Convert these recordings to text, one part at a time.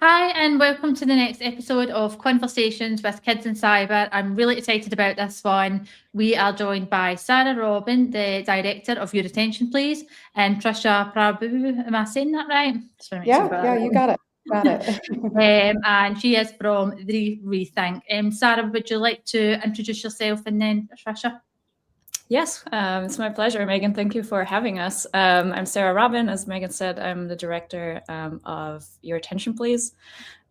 Hi, and welcome to the next episode of Conversations with Kids in Cyber. I'm really excited about this one. We are joined by Sara Robin, the director of Your Attention Please, and Trisha Prabhu. Am I saying that right? Just want to make sure Yeah, you got it. Got it. And she is from the ReThink. Sara, would you like to introduce yourself and then Trisha? Yes, it's my pleasure, Megan. Thank you for having us. I'm Sara Robin. As Megan said, I'm the director of Your Attention Please.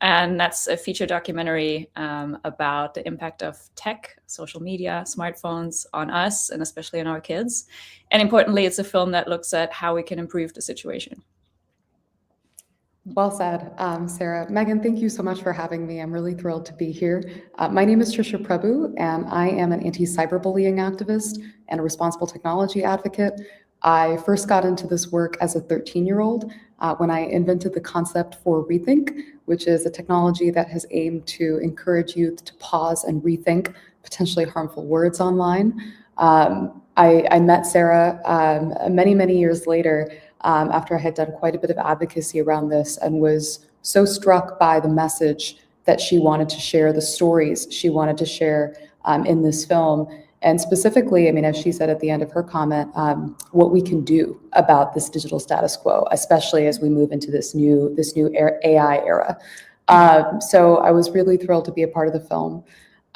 And that's a feature documentary about the impact of tech, social media, smartphones on us, and especially on our kids. And importantly, it's a film that looks at how we can improve the situation. Well said, Sarah. Megan, thank you so much for having me. I'm really thrilled to be here. My name is Trisha Prabhu, and I am an anti-cyberbullying activist and a responsible technology advocate. I first got into this work as a 13-year-old when I invented the concept for ReThink, which is a technology that has aimed to encourage youth to pause and rethink potentially harmful words online. I met Sarah many, many years later after I had done quite a bit of advocacy around this and was so struck by the message that she wanted to share, the stories she wanted to share in this film. And specifically, I mean, as she said at the end of her comment, what we can do about this digital status quo, especially as we move into this new AI era. So I was really thrilled to be a part of the film.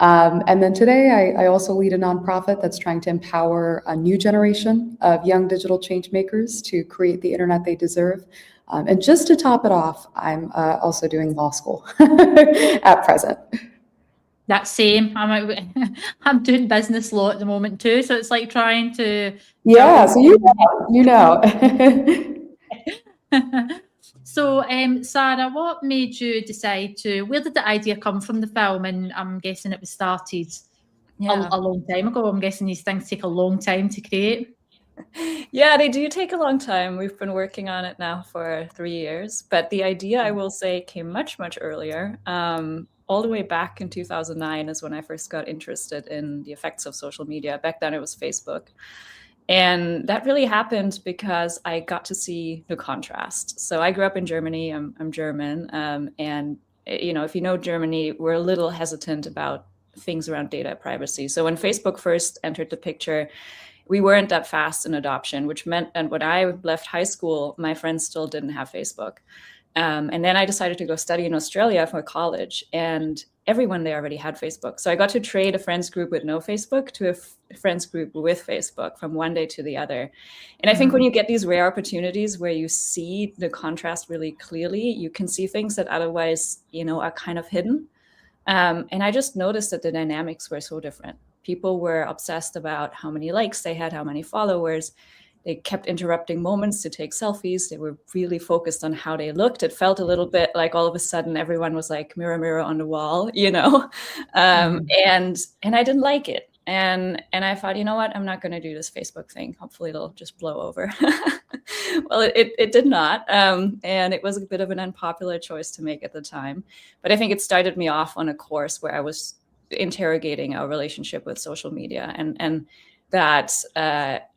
And then today, I also lead a nonprofit that's trying to empower a new generation of young digital change makers to create the internet they deserve. And just to top it off, I'm also doing law school at present. That same. I'm doing business law at the moment too, so it's like trying to. Yeah, so you know. So, Sara, what made you decide where did the idea come from, the film? And I'm guessing it was started a long time ago. I'm guessing these things take a long time to create. Yeah, they do take a long time. We've been working on it now for 3 years, but the idea, I will say, came much, much earlier. All the way back in 2009 is when I first got interested in the effects of social media. Back then it was Facebook. And that really happened because I got to see the contrast. So I grew up in Germany. I'm German. And, if you know Germany, we're a little hesitant about things around data privacy. So when Facebook first entered the picture, we weren't that fast in adoption, which meant that when I left high school, my friends still didn't have Facebook. And then I decided to go study in Australia for college, and everyone there already had Facebook. So I got to trade a friends group with no Facebook to a friends group with Facebook from one day to the other. And I think when you get these rare opportunities where you see the contrast really clearly, you can see things that otherwise, are kind of hidden. And I just noticed that the dynamics were so different. People were obsessed about how many likes they had, how many followers. They kept interrupting moments to take selfies. They were really focused on how they looked. It felt a little bit like all of a sudden everyone was like mirror, mirror on the wall, and I didn't like it. And I thought, you know what, I'm not going to do this Facebook thing. Hopefully it'll just blow over. Well, it did not. And it was a bit of an unpopular choice to make at the time. But I think it started me off on a course where I was interrogating our relationship with social media and that, that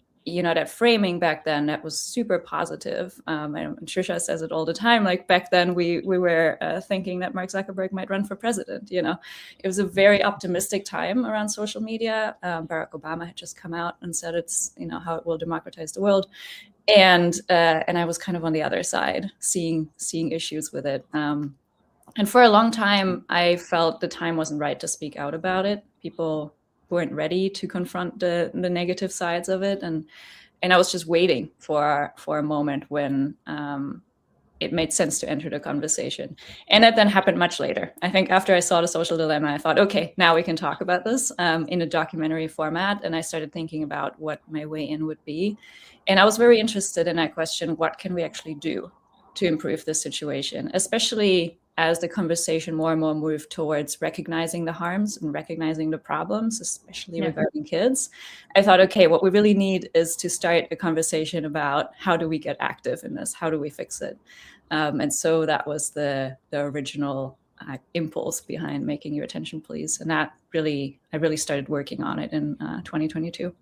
framing back then that was super positive. And Trisha says it all the time. Like back then we were thinking that Mark Zuckerberg might run for president. It was a very optimistic time around social media. Barack Obama had just come out and said it's, how it will democratize the world. And I was kind of on the other side, seeing issues with it. And for a long time, I felt the time wasn't right to speak out about it. People weren't ready to confront the negative sides of it. And I was just waiting for a moment when it made sense to enter the conversation. And that then happened much later. I think after I saw The Social Dilemma, I thought, okay, now we can talk about this in a documentary format. And I started thinking about what my way in would be. And I was very interested in that question, what can we actually do to improve this situation, especially as the conversation more and more moved towards recognizing the harms and recognizing the problems, especially regarding kids. I thought, okay, what we really need is to start a conversation about how do we get active in this? How do we fix it? And so that was the original impulse behind making Your Attention Please. And that I really started working on it in 2022.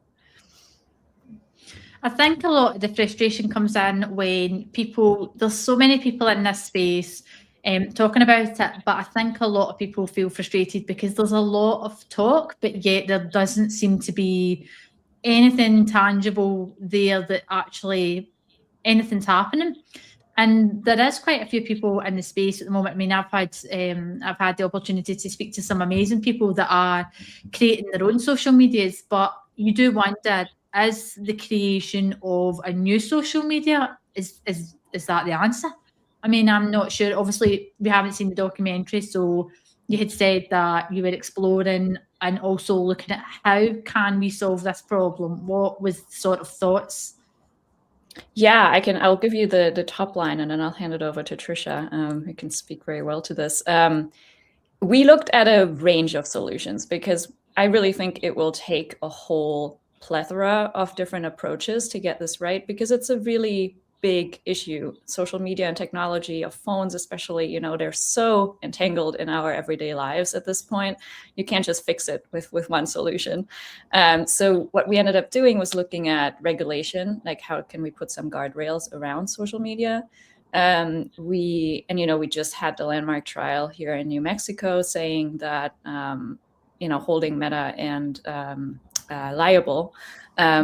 I think a lot of the frustration comes in when there's so many people in this space, talking about it, but I think a lot of people feel frustrated because there's a lot of talk, but yet there doesn't seem to be anything tangible there that actually anything's happening. And there is quite a few people in the space at the moment. I mean, I've had the opportunity to speak to some amazing people that are creating their own social medias, but you do wonder, is the creation of a new social media, is that the answer? I mean, I'm not sure. Obviously, we haven't seen the documentary, so you had said that you were exploring and also looking at how can we solve this problem. What was sort of thoughts? Yeah, I'll give you the top line, and then I'll hand it over to Trisha, who can speak very well to this. We looked at a range of solutions because I really think it will take a whole plethora of different approaches to get this right, because it's a really big issue. Social media and technology, of phones especially, they're so entangled in our everyday lives at this point. You can't just fix it with one solution. So what we ended up doing was looking at regulation, like how can we put some guardrails around social media. We just had the landmark trial here in New Mexico saying that holding Meta and liable,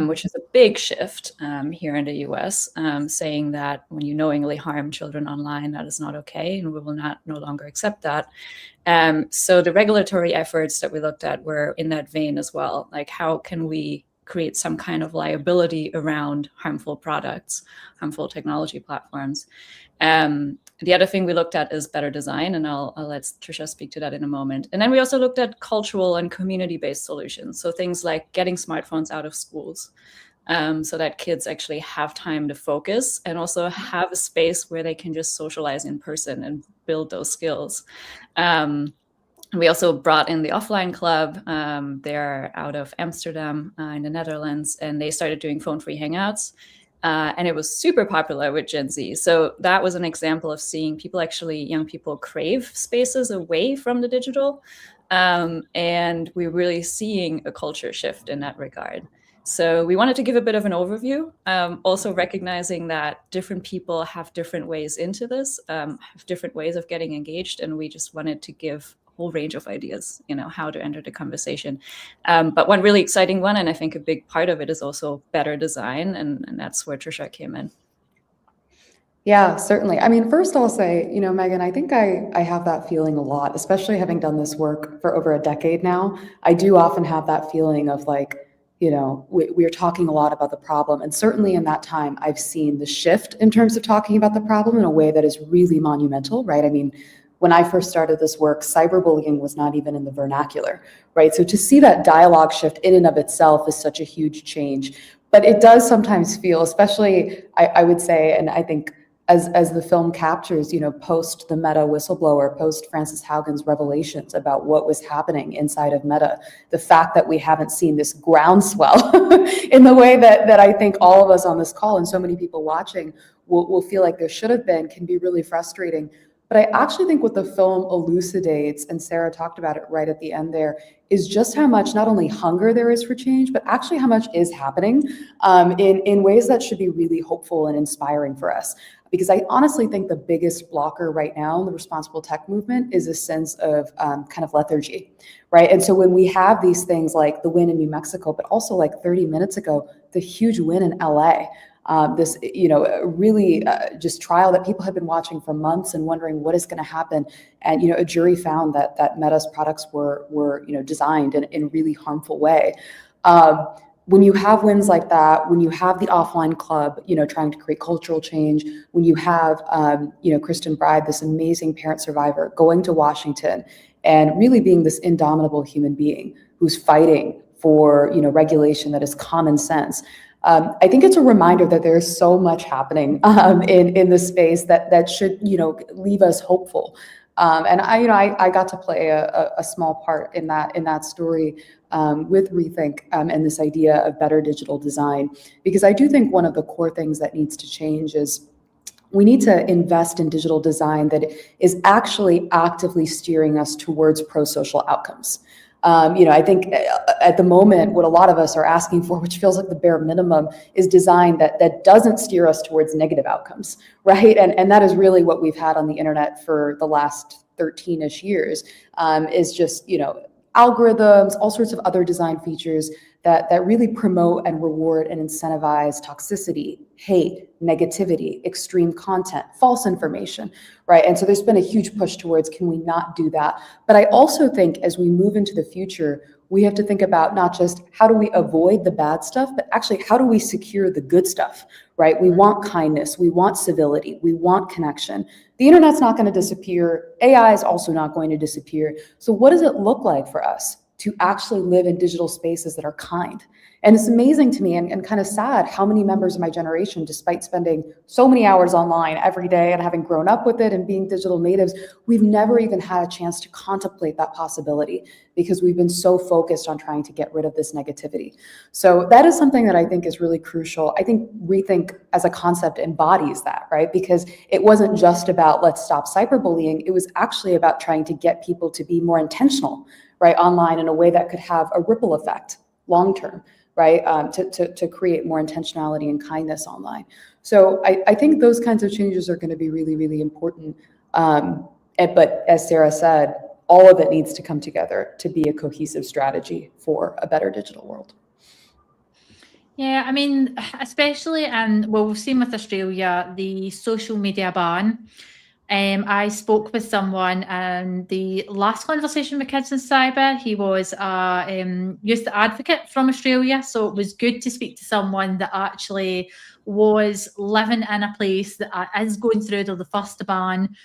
which is a big shift here in the US, saying that when you knowingly harm children online, that is not okay, and we will no longer accept that. So the regulatory efforts that we looked at were in that vein as well. Like, how can we create some kind of liability around harmful products, harmful technology platforms? The other thing we looked at is better design, and I'll let Trisha speak to that in a moment. And then we also looked at cultural and community-based solutions. So things like getting smartphones out of schools, so that kids actually have time to focus and also have a space where they can just socialize in person and build those skills. We also brought in the Offline Club. They're out of Amsterdam in the Netherlands, and they started doing phone-free hangouts. And it was super popular with Gen Z. So that was an example of seeing young people crave spaces away from the digital. And we're really seeing a culture shift in that regard. So we wanted to give a bit of an overview, also recognizing that different people have different ways into this, have different ways of getting engaged. And we just wanted to give whole range of ideas, how to enter the conversation. But one really exciting one, and I think a big part of it, is also better design. And that's where Trisha came in. Yeah, certainly. I mean, first I'll say, Megan, I think I have that feeling a lot, especially having done this work for over a decade now. I do often have that feeling of like, we're talking a lot about the problem. And certainly in that time, I've seen the shift in terms of talking about the problem in a way that is really monumental, right? I mean, when I first started this work, cyberbullying was not even in the vernacular, right? So to see that dialogue shift in and of itself is such a huge change. But it does sometimes feel, especially, I would say, and I think as the film captures, post the Meta whistleblower, post Frances Haugen's revelations about what was happening inside of Meta, the fact that we haven't seen this groundswell in the way that I think all of us on this call and so many people watching will feel like there should have been, can be really frustrating. But I actually think what the film elucidates, and Sara talked about it right at the end there, is just how much not only hunger there is for change, but actually how much is happening in ways that should be really hopeful and inspiring for us. Because I honestly think the biggest blocker right now in the responsible tech movement is a sense of kind of lethargy, right? And so when we have these things like the win in New Mexico, but also like 30 minutes ago, the huge win in LA, this, really just trial that people have been watching for months and wondering what is going to happen. And, a jury found that Meta's products were designed in a really harmful way. When you have wins like that, when you have the Offline Club, trying to create cultural change, when you have, Kristen Bride, this amazing parent survivor, going to Washington and really being this indomitable human being who's fighting for, regulation that is common sense. I think it's a reminder that there's so much happening in the space that should, leave us hopeful. And I got to play a small part in that story with ReThink and this idea of better digital design, because I do think one of the core things that needs to change is we need to invest in digital design that is actually actively steering us towards pro-social outcomes. I think at the moment, what a lot of us are asking for, which feels like the bare minimum, is design that doesn't steer us towards negative outcomes, right? And that is really what we've had on the internet for the last 13-ish years, is just, algorithms, all sorts of other design features that really promote and reward and incentivize toxicity, hate, negativity, extreme content, false information, right? And so there's been a huge push towards, can we not do that? But I also think as we move into the future, we have to think about not just how do we avoid the bad stuff, but actually how do we secure the good stuff, right? We want kindness, we want civility, we want connection. The internet's not going to disappear. AI is also not going to disappear. So what does it look like for us to actually live in digital spaces that are kind? And it's amazing to me and kind of sad how many members of my generation, despite spending so many hours online every day and having grown up with it and being digital natives, we've never even had a chance to contemplate that possibility because we've been so focused on trying to get rid of this negativity. So that is something that I think is really crucial. I think ReThink as a concept embodies that, right? Because it wasn't just about let's stop cyberbullying. It was actually about trying to get people to be more intentional, right, online in a way that could have a ripple effect long term, right, to create more intentionality and kindness online. So I think those kinds of changes are going to be really, really important. But as Sara said, all of it needs to come together to be a cohesive strategy for a better digital world. Yeah, I mean, especially, and well, we've seen with Australia, the social media ban. I spoke with someone and the last conversation with Kids in Cyber, he was a youth advocate from Australia. So it was good to speak to someone that actually was living in a place that is going through the first ban.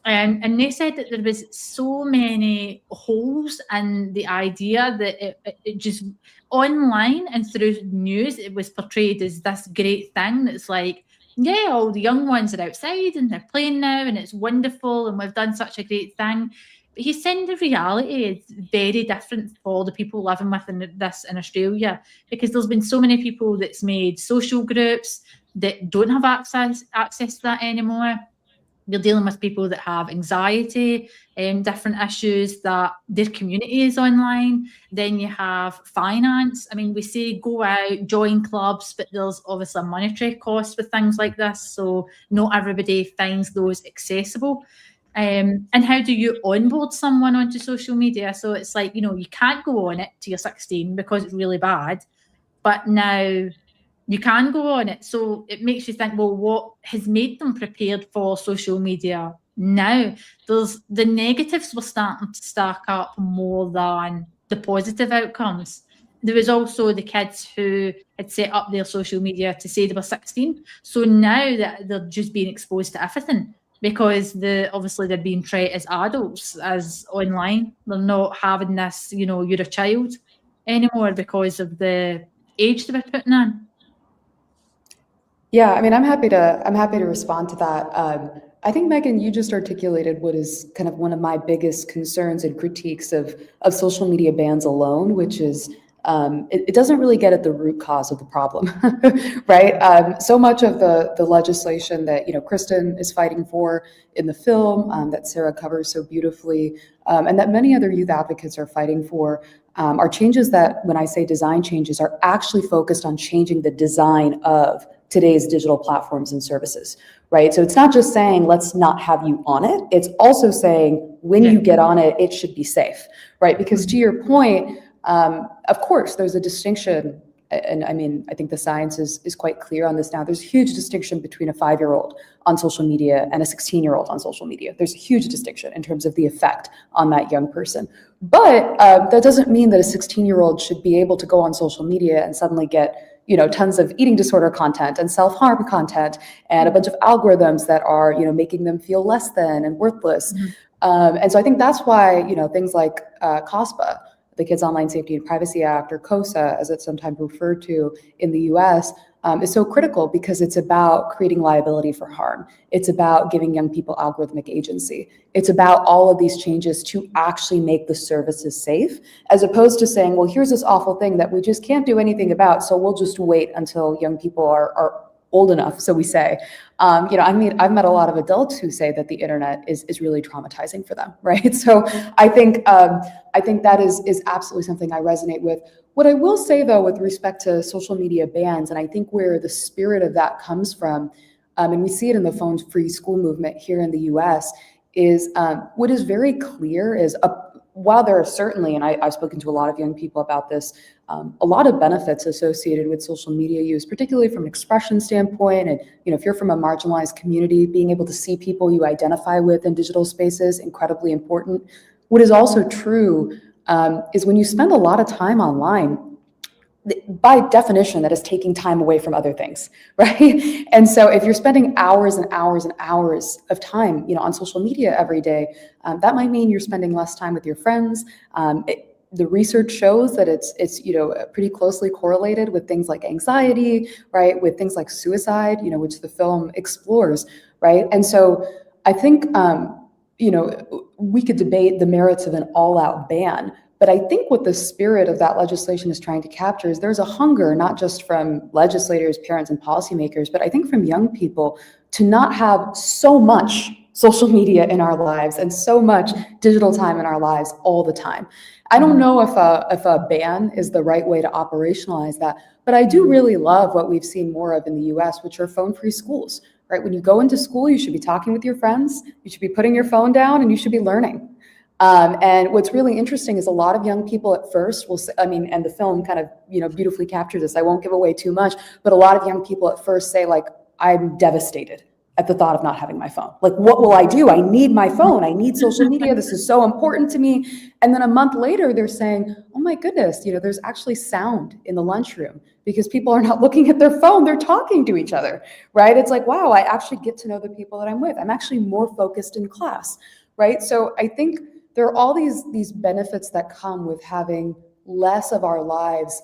And they said that there was so many holes in the idea that it just online and through news, it was portrayed as this great thing that's like, yeah, all the young ones are outside and they're playing now and it's wonderful and we've done such a great thing. But he's saying the reality is very different for the people living within this in Australia, because there's been so many people that's made social groups that don't have access to that anymore. You're dealing with people that have anxiety and different issues, that their community is online. Then you have finance. I mean, we say go out, join clubs, but there's obviously a monetary cost with things like this. So not everybody finds those accessible. And how do you onboard someone onto social media? So it's like, you can't go on it till you're 16 because it's really bad. But now you can go on it. So it makes you think, well, what has made them prepared for social media now? There's the negatives were starting to stack up more than the positive outcomes. There was also the kids who had set up their social media to say they were 16. So now that they're just being exposed to everything, because obviously they're being treated as adults, as online. They're not having this, you're a child anymore because of the age they were putting in. Yeah, I mean, I'm happy to respond to that. I think, Megan, you just articulated what is kind of one of my biggest concerns and critiques of social media bans alone, which is it doesn't really get at the root cause of the problem, right? So much of the legislation that Kristen is fighting for in the film, that Sara covers so beautifully, and that many other youth advocates are fighting for, are changes that, when I say design changes, are actually focused on changing the design of today's digital platforms and services, right? So it's not just saying, let's not have you on it. It's also saying, when you get on it, it should be safe, right? Because to your point, of course, there's a distinction. And I mean, I think the science is quite clear on this now. There's a huge distinction between a 5-year-old on social media and a 16-year-old on social media. There's a huge distinction in terms of the effect on that young person. But that doesn't mean that a 16-year-old should be able to go on social media and suddenly get tons of eating disorder content and self-harm content and a bunch of algorithms that are, making them feel less than and worthless. Mm-hmm. And so I think that's why, things like COSPA, the Kids Online Safety and Privacy Act, or COSA, as it's sometimes referred to in the US, is so critical, because it's about creating liability for harm. It's about giving young people algorithmic agency. It's about all of these changes to actually make the services safe, as opposed to saying, well, here's this awful thing that we just can't do anything about, so we'll just wait until young people are old enough, so we say. I've met a lot of adults who say that the internet is really traumatizing for them, right? So I think that is absolutely something I resonate with. What I will say, though, with respect to social media bans, and I think where the spirit of that comes from, and we see it in the phone-free school movement here in the US, is what is very clear is while there are certainly, and I've spoken to a lot of young people about this, a lot of benefits associated with social media use, particularly from an expression standpoint. And if you're from a marginalized community, being able to see people you identify with in digital spaces, incredibly important. What is also true is when you spend a lot of time online, by definition, that is taking time away from other things, right? And so if you're spending hours and hours and hours of time, on social media every day, that might mean you're spending less time with your friends. The research shows that it's pretty closely correlated with things like anxiety, right? With things like suicide, which the film explores, right? And so I think, we could debate the merits of an all-out ban, but I think what the spirit of that legislation is trying to capture is there's a hunger, not just from legislators, parents, and policymakers, but I think from young people to not have so much social media in our lives and so much digital time in our lives all the time. I don't know if a ban is the right way to operationalize that, but I do really love what we've seen more of in the US, which are phone-free schools, right? When you go into school, you should be talking with your friends, you should be putting your phone down, and you should be learning. And what's really interesting is a lot of young people at first will say, and the film kind of, beautifully captures this. I won't give away too much, but a lot of young people at first say, like, I'm devastated at the thought of not having my phone. Like, what will I do? I need my phone. I need social media. This is so important to me. And then a month later, they're saying, oh my goodness, there's actually sound in the lunchroom because people are not looking at their phone. They're talking to each other, right? It's like, wow, I actually get to know the people that I'm with. I'm actually more focused in class, right? So I think there are all these benefits that come with having less of our lives,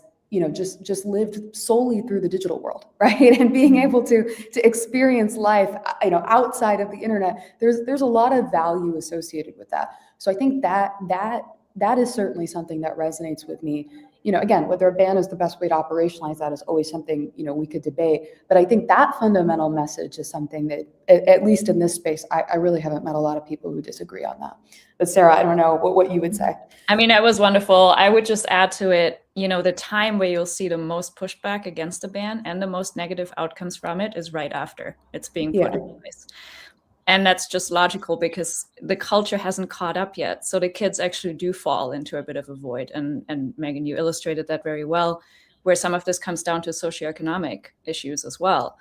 just lived solely through the digital world, right? And being able to experience life, outside of the internet. There's a lot of value associated with that. So I think that is certainly something that resonates with me. Again, whether a ban is the best way to operationalize that is always something, we could debate. But I think that fundamental message is something that, at least in this space, I really haven't met a lot of people who disagree on that. But Sarah, I don't know what you would say. That was wonderful. I would just add to it, the time where you'll see the most pushback against a ban and the most negative outcomes from it is right after it's being put in place. And that's just logical because the culture hasn't caught up yet. So the kids actually do fall into a bit of a void. And Megan, you illustrated that very well, where some of this comes down to socioeconomic issues as well.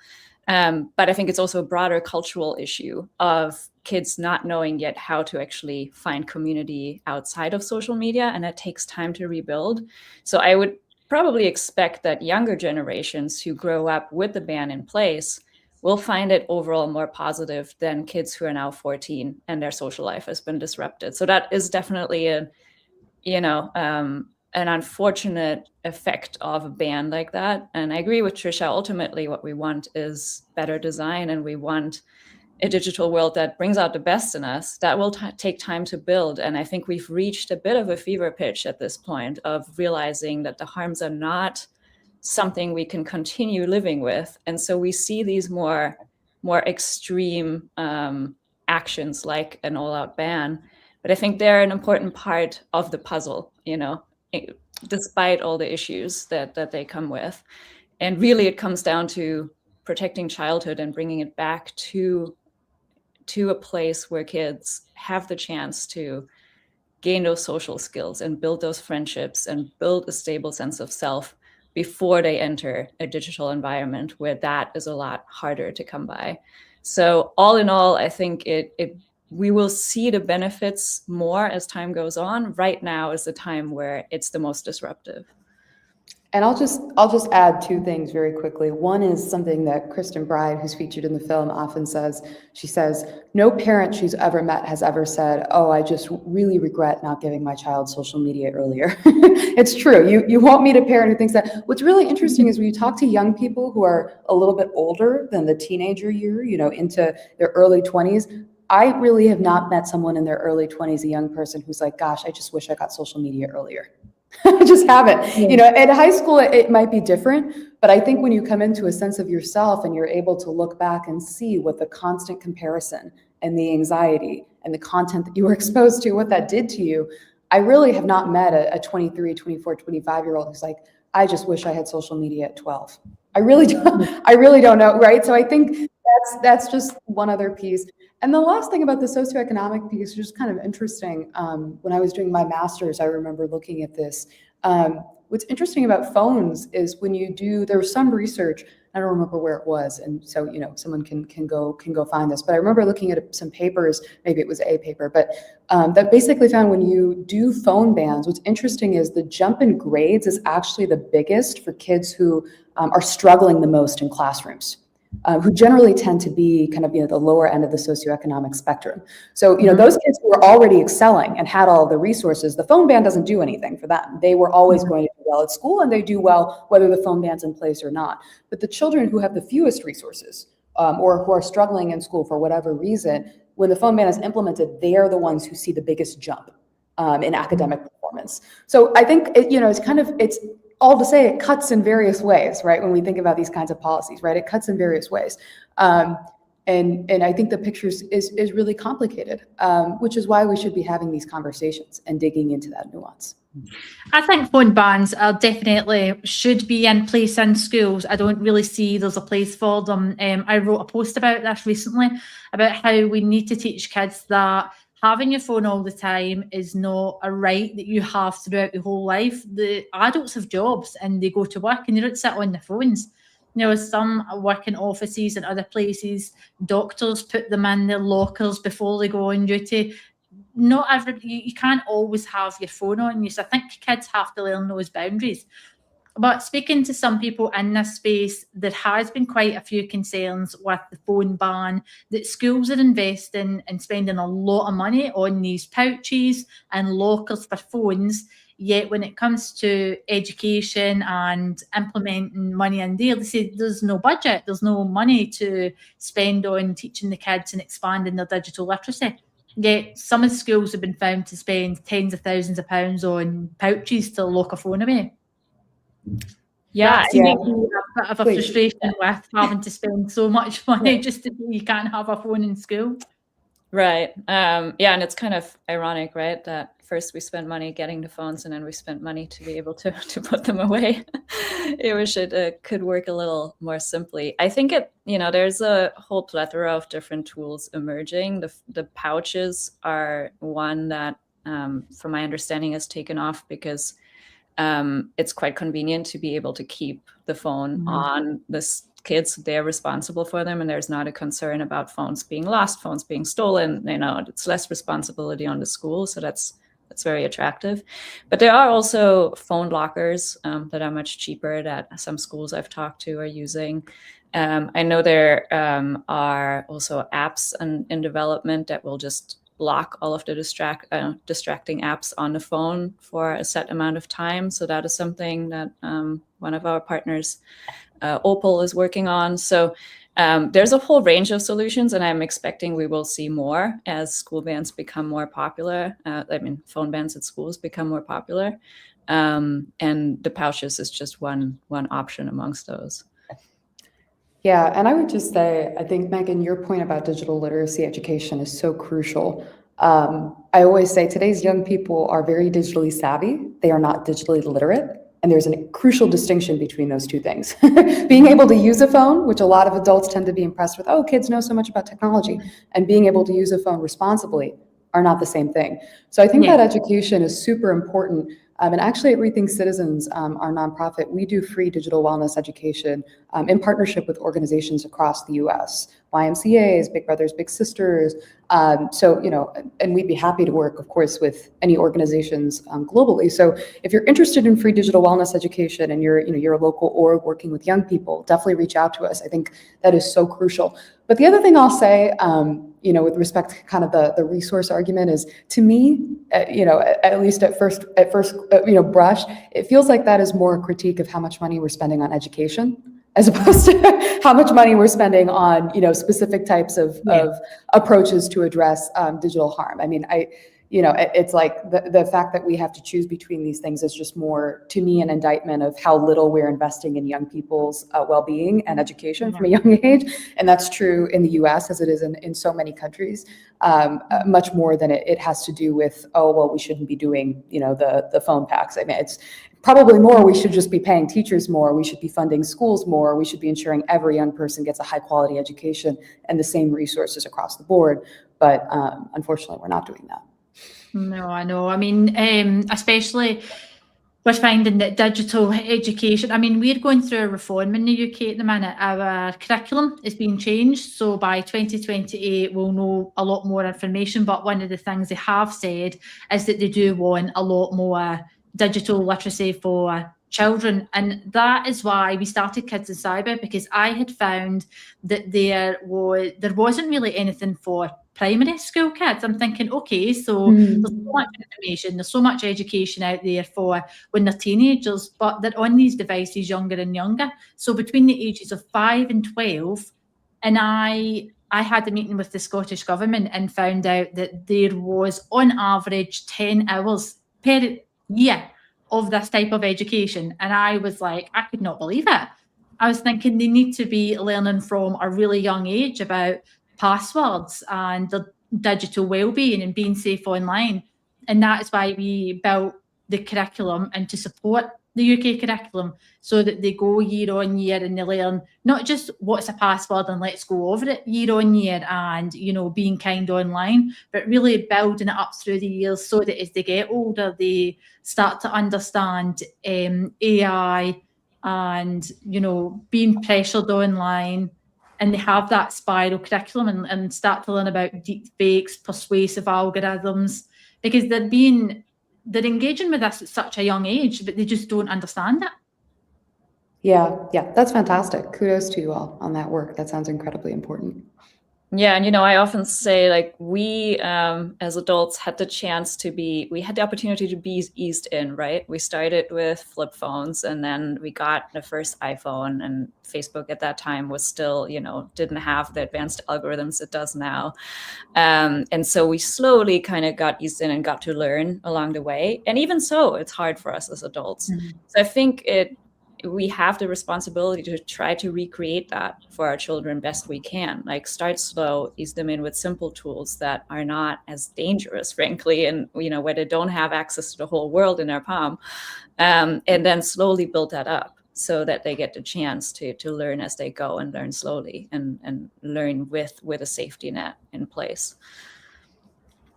But I think it's also a broader cultural issue of kids not knowing yet how to actually find community outside of social media. And it takes time to rebuild. So I would probably expect that younger generations who grow up with the ban in place will find it overall more positive than kids who are now 14 and their social life has been disrupted. So that is definitely an unfortunate effect of a ban like that. And I agree with Trisha. Ultimately, what we want is better design, and we want a digital world that brings out the best in us. That will take time to build. And I think we've reached a bit of a fever pitch at this point of realizing that the harms are not something we can continue living with. And so we see these more extreme actions like an all-out ban. But I think they're an important part of the puzzle, despite all the issues that they come with. And really it comes down to protecting childhood and bringing it back to a place where kids have the chance to gain those social skills and build those friendships and build a stable sense of self before they enter a digital environment where that is a lot harder to come by. So all in all, I think we will see the benefits more as time goes on. Right now is the time where it's the most disruptive. And I'll just add two things very quickly. One is something that Kristen Bride, who's featured in the film, often says. She says, no parent she's ever met has ever said, oh, I just really regret not giving my child social media earlier. It's true. You won't meet a parent who thinks that. What's really interesting is when you talk to young people who are a little bit older than the teenager year, into their early 20s, I really have not met someone in their early 20s, a young person who's like, gosh, I just wish I got social media earlier. I just haven't. At high school, it might be different, But I think when you come into a sense of yourself and you're able to look back and see what the constant comparison and the anxiety and the content that you were exposed to, what that did to you, I really have not met a 23, 24, 25-year-old who's like, I just wish I had social media at 12. I really don't know, right? So I think that's just one other piece. And the last thing about the socioeconomic piece, which is kind of interesting, when I was doing my master's, I remember looking at this. What's interesting about phones is when you do, there was some research, I don't remember where it was, and so someone can go find this. But I remember looking at some papers, maybe it was a paper, but that basically found when you do phone bans, what's interesting is the jump in grades is actually the biggest for kids who are struggling the most in classrooms. Who generally tend to be kind of the lower end of the socioeconomic spectrum. So those kids who were already excelling and had all the resources, the phone ban doesn't do anything for them. They were always going to do well at school, and they do well whether the phone ban's in place or not. But the children who have the fewest resources or who are struggling in school for whatever reason, when the phone ban is implemented, they are the ones who see the biggest jump in academic performance. So I think it's all to say it cuts in various ways, right? When we think about these kinds of policies, right? It cuts in various ways. And I think the picture is really complicated, which is why we should be having these conversations and digging into that nuance. I think phone bans are definitely should be in place in schools. I don't really see there's a place for them. I wrote a post about this recently, about how we need to teach kids that having your phone all the time is not a right that you have throughout your whole life. The adults have jobs and they go to work and they don't sit on their phones. Some work in offices and other places. Doctors put them in their lockers before they go on duty. Not you can't always have your phone on you. So I think kids have to learn those boundaries. But speaking to some people in this space, there has been quite a few concerns with the phone ban, that schools are investing and spending a lot of money on these pouches and lockers for phones. Yet when it comes to education and implementing money in there, they say there's no budget, there's no money to spend on teaching the kids and expanding their digital literacy. Yet some of the schools have been found to spend tens of thousands of pounds on pouches to lock a phone away. Yeah, a bit of a frustration with having to spend so much money just to you can't have a phone in school. Right. And it's kind of ironic, right? That first we spent money getting the phones, and then we spent money to be able to put them away. I wish it could work a little more simply. I think there's a whole plethora of different tools emerging. The pouches are one that, from my understanding, has taken off because it's quite convenient to be able to keep the phone on the kids. They're responsible for them, and there's not a concern about phones being lost, phones being stolen. It's less responsibility on the school, so that's very attractive. But there are also phone lockers that are much cheaper that some schools I've talked to are using. I know there are also apps in development that will just block all of the distracting apps on the phone for a set amount of time. So that is something that one of our partners, Opal, is working on. So there's a whole range of solutions, and I'm expecting we will see more as school bans become more popular. Phone bans at schools become more popular. And the pouches is just one option amongst those. Yeah, and I would just say, I think, Megan, your point about digital literacy education is so crucial. I always say today's young people are very digitally savvy. They are not digitally literate. And there's a crucial distinction between those two things. Being able to use a phone, which a lot of adults tend to be impressed with, oh, kids know so much about technology, and being able to use a phone responsibly are not the same thing. So I think that education is super important. And actually at ReThink Citizens, our nonprofit, we do free digital wellness education in partnership with organizations across the US, YMCAs, Big Brothers, Big Sisters. And we'd be happy to work, of course, with any organizations globally. So if you're interested in free digital wellness education and you're a local org working with young people, definitely reach out to us. I think that is so crucial. But the other thing I'll say, with respect to kind of the resource argument is, to me, at least at first brush, it feels like that is more a critique of how much money we're spending on education, as opposed to how much money we're spending on, specific types of approaches to address digital harm. I mean, it's like the fact that we have to choose between these things is just more, to me, an indictment of how little we're investing in young people's well-being and education from a young age. And that's true in the US as it is in so many countries, much more than it has to do with, oh, well, we shouldn't be doing, the phone packs. I mean, it's probably more, we should just be paying teachers more, we should be funding schools more, we should be ensuring every young person gets a high quality education and the same resources across the board. But unfortunately, we're not doing that. No, I know. I mean, especially we're finding that digital education, I mean, we're going through a reform in the UK at the minute. Our curriculum is being changed. So by 2028, we'll know a lot more information. But one of the things they have said is that they do want a lot more digital literacy for children. And that is why we started Kids in Cyber, because I had found that there wasn't really anything for primary school kids. I'm thinking, okay, so there's so much information, there's so much education out there for when they're teenagers, but they're on these devices younger and younger. So between the ages of 5 and 12, and I had a meeting with the Scottish Government and found out that there was on average 10 hours per year of this type of education. And I was like, I could not believe it. I was thinking they need to be learning from a really young age about passwords and the digital well-being and being safe online. And that is why we built the curriculum and to support the UK curriculum, so that they go year on year and they learn not just what's a password and let's go over it year on year and, being kind online, but really building it up through the years so that as they get older, they start to understand AI and, being pressured online. And they have that spiral curriculum and start to learn about deep fakes, persuasive algorithms, because they're engaging with us at such a young age, but they just don't understand it. Yeah, that's fantastic. Kudos to you all on that work. That sounds incredibly important. Yeah, and I often say, like, we as adults had we had the opportunity to be eased in, right? We started with flip phones, and then we got the first iPhone, and Facebook at that time was still, didn't have the advanced algorithms it does now. And so we slowly kind of got eased in and got to learn along the way. And even so, it's hard for us as adults. Mm-hmm. So I think we have the responsibility to try to recreate that for our children best we can. Like, start slow, ease them in with simple tools that are not as dangerous, frankly, and where they don't have access to the whole world in their palm, and then slowly build that up so that they get the chance to learn as they go and learn slowly and learn with a safety net in place.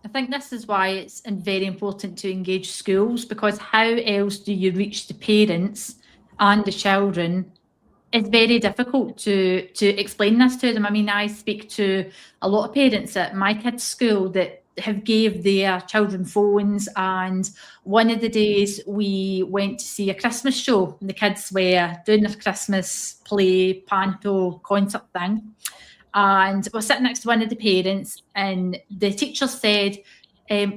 I think this is why it's very important to engage schools, because how else do you reach the parents and the children? It's very difficult to explain this to them. I mean, I speak to a lot of parents at my kids' school that have gave their children phones, and one of the days we went to see a Christmas show and the kids were doing their Christmas play, panto, concert thing, and we're sitting next to one of the parents, and the teacher said,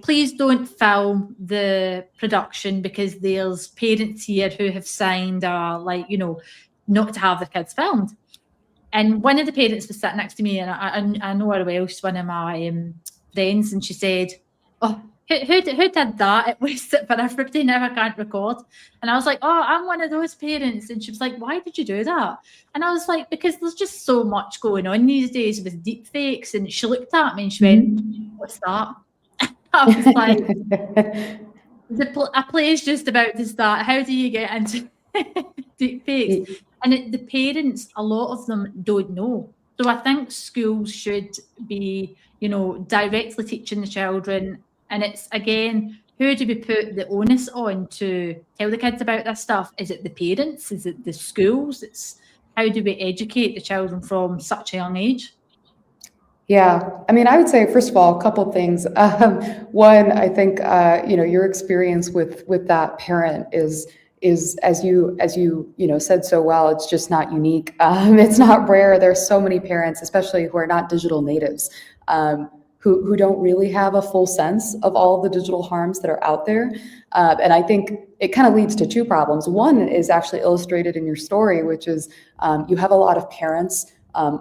please don't film the production because there's parents here who have signed not to have their kids filmed. And one of the parents was sitting next to me, and I know her well, she's one of my friends, and she said, oh, who did that? It was for everybody, never can't record. And I was like, oh, I'm one of those parents. And she was like, why did you do that? And I was like, because there's just so much going on these days with deep fakes. And she looked at me and she went, what's that? I was like, a play is just about to start. How do you get into deep fakes? And the parents, a lot of them don't know. So I think schools should be, directly teaching the children. And it's, again, who do we put the onus on to tell the kids about this stuff? Is it the parents? Is it the schools? It's how do we educate the children from such a young age? Yeah, I mean, I would say, first of all, a couple of things. One, I think, your experience with that parent is as you said so well, it's just not unique. It's not rare. There's so many parents, especially who are not digital natives, who don't really have a full sense of all of the digital harms that are out there. And I think it kind of leads to two problems. One is actually illustrated in your story, which is you have a lot of parents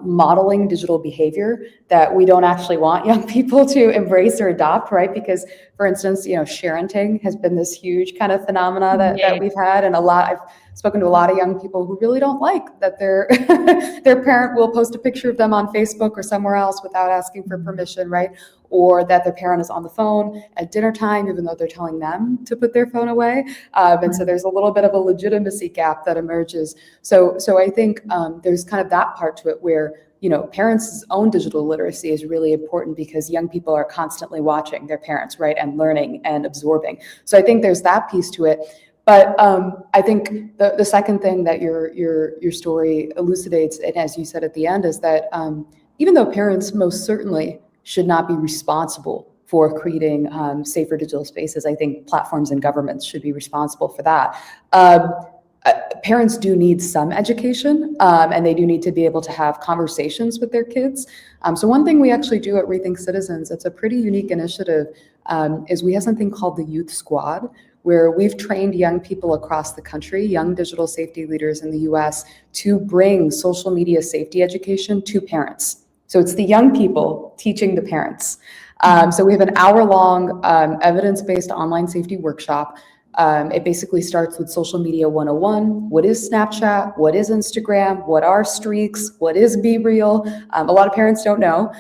modeling digital behavior that we don't actually want young people to embrace or adopt, right? Because, for instance, sharenting has been this huge kind of phenomena that we've had, and I've spoken to a lot of young people who really don't like that their their parent will post a picture of them on Facebook or somewhere else without asking for permission, right? Or that their parent is on the phone at dinner time, even though they're telling them to put their phone away. And so there's a little bit of a legitimacy gap that emerges. So I think there's kind of that part to it where, parents' own digital literacy is really important because young people are constantly watching their parents, right, and learning and absorbing. So I think there's that piece to it. But I think the second thing that your story elucidates, and as you said at the end, is that even though parents most certainly should not be responsible for creating safer digital spaces, I think platforms and governments should be responsible for that. Parents do need some education, and they do need to be able to have conversations with their kids. So one thing we actually do at ReThink Citizens, it's a pretty unique initiative, is we have something called the Youth Squad, where we've trained young people across the country, young digital safety leaders in the US, to bring social media safety education to parents. So it's the young people teaching the parents. So we have an hour-long evidence-based online safety workshop. It basically starts with Social Media 101. What is Snapchat? What is Instagram? What are streaks? What is Be Real? A lot of parents don't know.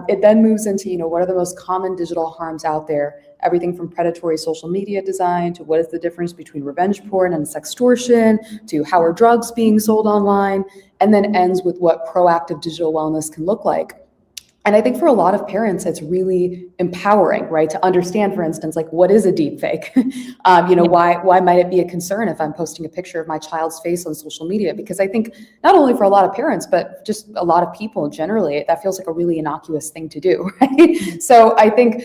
It then moves into, what are the most common digital harms out there? Everything from predatory social media design to what is the difference between revenge porn and sextortion to how are drugs being sold online, and then ends with what proactive digital wellness can look like. And I think for a lot of parents, it's really empowering, right? To understand, for instance, like what is a deep fake? Why might it be a concern if I'm posting a picture of my child's face on social media? Because I think not only for a lot of parents, but just a lot of people generally, that feels like a really innocuous thing to do, right? So I think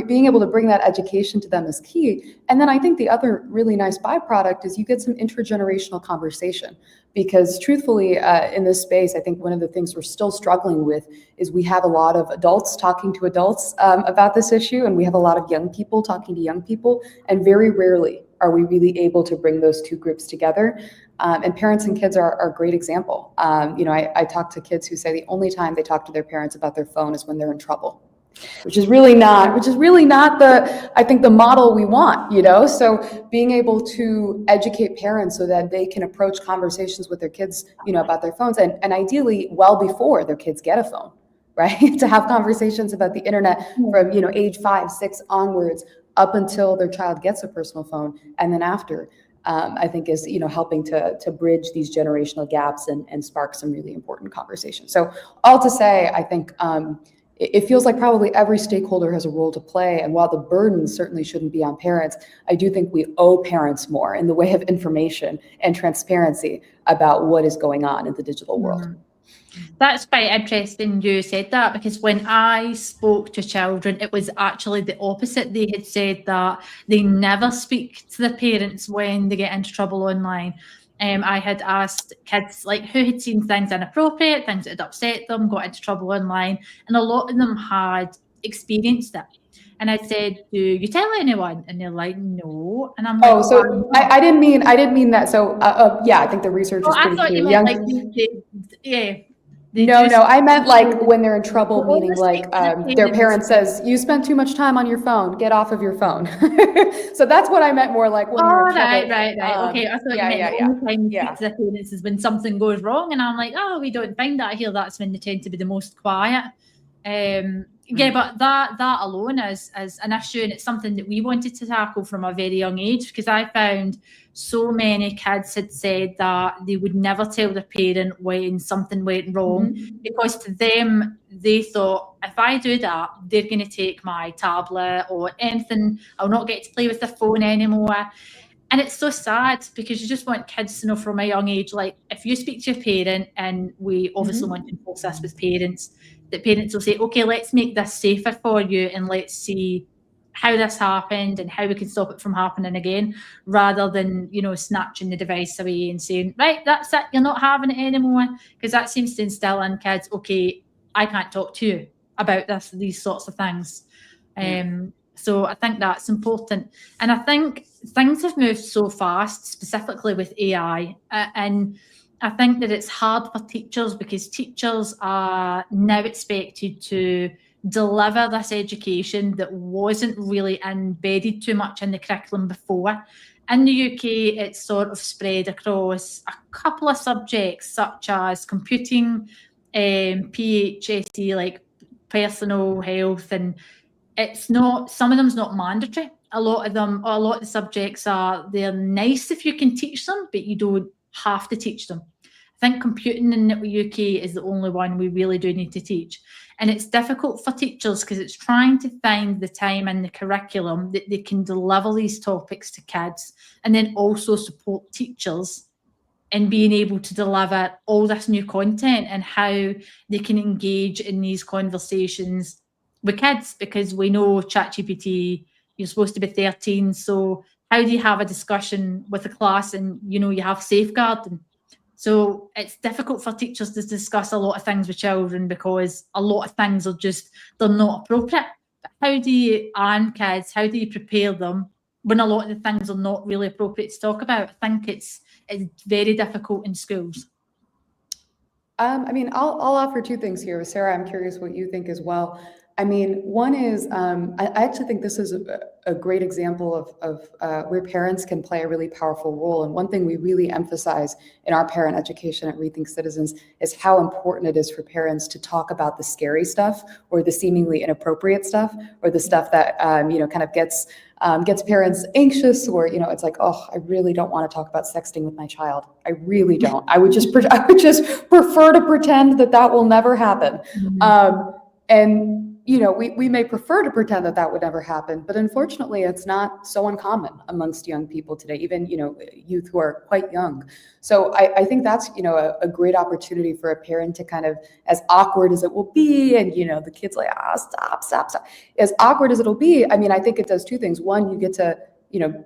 being able to bring that education to them is key. And then I think the other really nice byproduct is you get some intergenerational conversation. Because truthfully, in this space, I think one of the things we're still struggling with is we have a lot of adults talking to adults about this issue, and we have a lot of young people talking to young people, and very rarely are we really able to bring those two groups together. And parents and kids are a great example. I talk to kids who say the only time they talk to their parents about their phone is when they're in trouble. Which is really not the model we want, So being able to educate parents so that they can approach conversations with their kids, about their phones, and ideally well before their kids get a phone, right? To have conversations about the internet from, age 5, 6 onwards up until their child gets a personal phone, and then after, I think is, helping to bridge these generational gaps and spark some really important conversations. So all to say, I think, it feels like probably every stakeholder has a role to play. And while the burden certainly shouldn't be on parents, I do think we owe parents more in the way of information and transparency about what is going on in the digital world. That's quite interesting you said that, because when I spoke to children, it was actually the opposite. They had said that they never speak to their parents when they get into trouble online. I had asked kids like who had seen things inappropriate, things that had upset them, got into trouble online, and a lot of them had experienced it. And I said, "Do you tell anyone?" And they're like, "No." And I'm like, "Oh, so I didn't mean that." So yeah, I think the research is pretty clear. Yeah. No, I meant like when they're in trouble, meaning like their parent says, "You spent too much time on your phone. Get off of your phone." So that's what I meant more like when you're in trouble. Right. Okay, I thought you meant the only time you speak to the parents is when something goes wrong, and I'm like, "Oh, we don't find that here. That's when they tend to be the most quiet." Yeah, but that alone is an issue, and it's something that we wanted to tackle from a very young age, because I found so many kids had said that they would never tell their parent when something went wrong, because to them, they thought, if I do that, they're going to take my tablet or anything. I'll not get to play with the phone anymore. And it's so sad, because you just want kids to know from a young age, like if you speak to your parent, and we obviously want to enforce this with parents, that parents will say, okay, let's make this safer for you, and let's see how this happened and how we can stop it from happening again, rather than, snatching the device away and saying, right, that's it, you're not having it anymore. Because that seems to instill in kids, okay, I can't talk to you about these sorts of things. So I think that's important. And I think things have moved so fast, specifically with AI. And I think that it's hard for teachers because teachers are now expected to deliver this education that wasn't really embedded too much in the curriculum before. In the UK, it's sort of spread across a couple of subjects such as computing, PHSE, like personal health, and it's not, some of them's not mandatory. A lot of the subjects they're nice if you can teach them, but you don't have to teach them. I think computing in the UK is the only one we really do need to teach. And it's difficult for teachers because it's trying to find the time in the curriculum that they can deliver these topics to kids and then also support teachers in being able to deliver all this new content and how they can engage in these conversations with kids, because we know ChatGPT, you're supposed to be 13. So how do you have a discussion with a class and, you have safeguarding? So it's difficult for teachers to discuss a lot of things with children because a lot of things they're not appropriate. But how do you arm kids? How do you prepare them when a lot of the things are not really appropriate to talk about? I think it's very difficult in schools. I'll offer two things here. Sarah, I'm curious what you think as well. One is, I actually think this is a great example of where parents can play a really powerful role. And one thing we really emphasize in our parent education at ReThink Citizens is how important it is for parents to talk about the scary stuff or the seemingly inappropriate stuff or the stuff that, kind of gets parents anxious, or, it's like, oh, I really don't want to talk about sexting with my child. I really don't. I would just prefer to pretend that will never happen. And we may prefer to pretend that would never happen, but unfortunately, it's not so uncommon amongst young people today, even, youth who are quite young. So I think that's, a great opportunity for a parent to kind of, as awkward as it will be, and, the kid's like, stop. As awkward as it'll be, I think it does two things. One, you get to,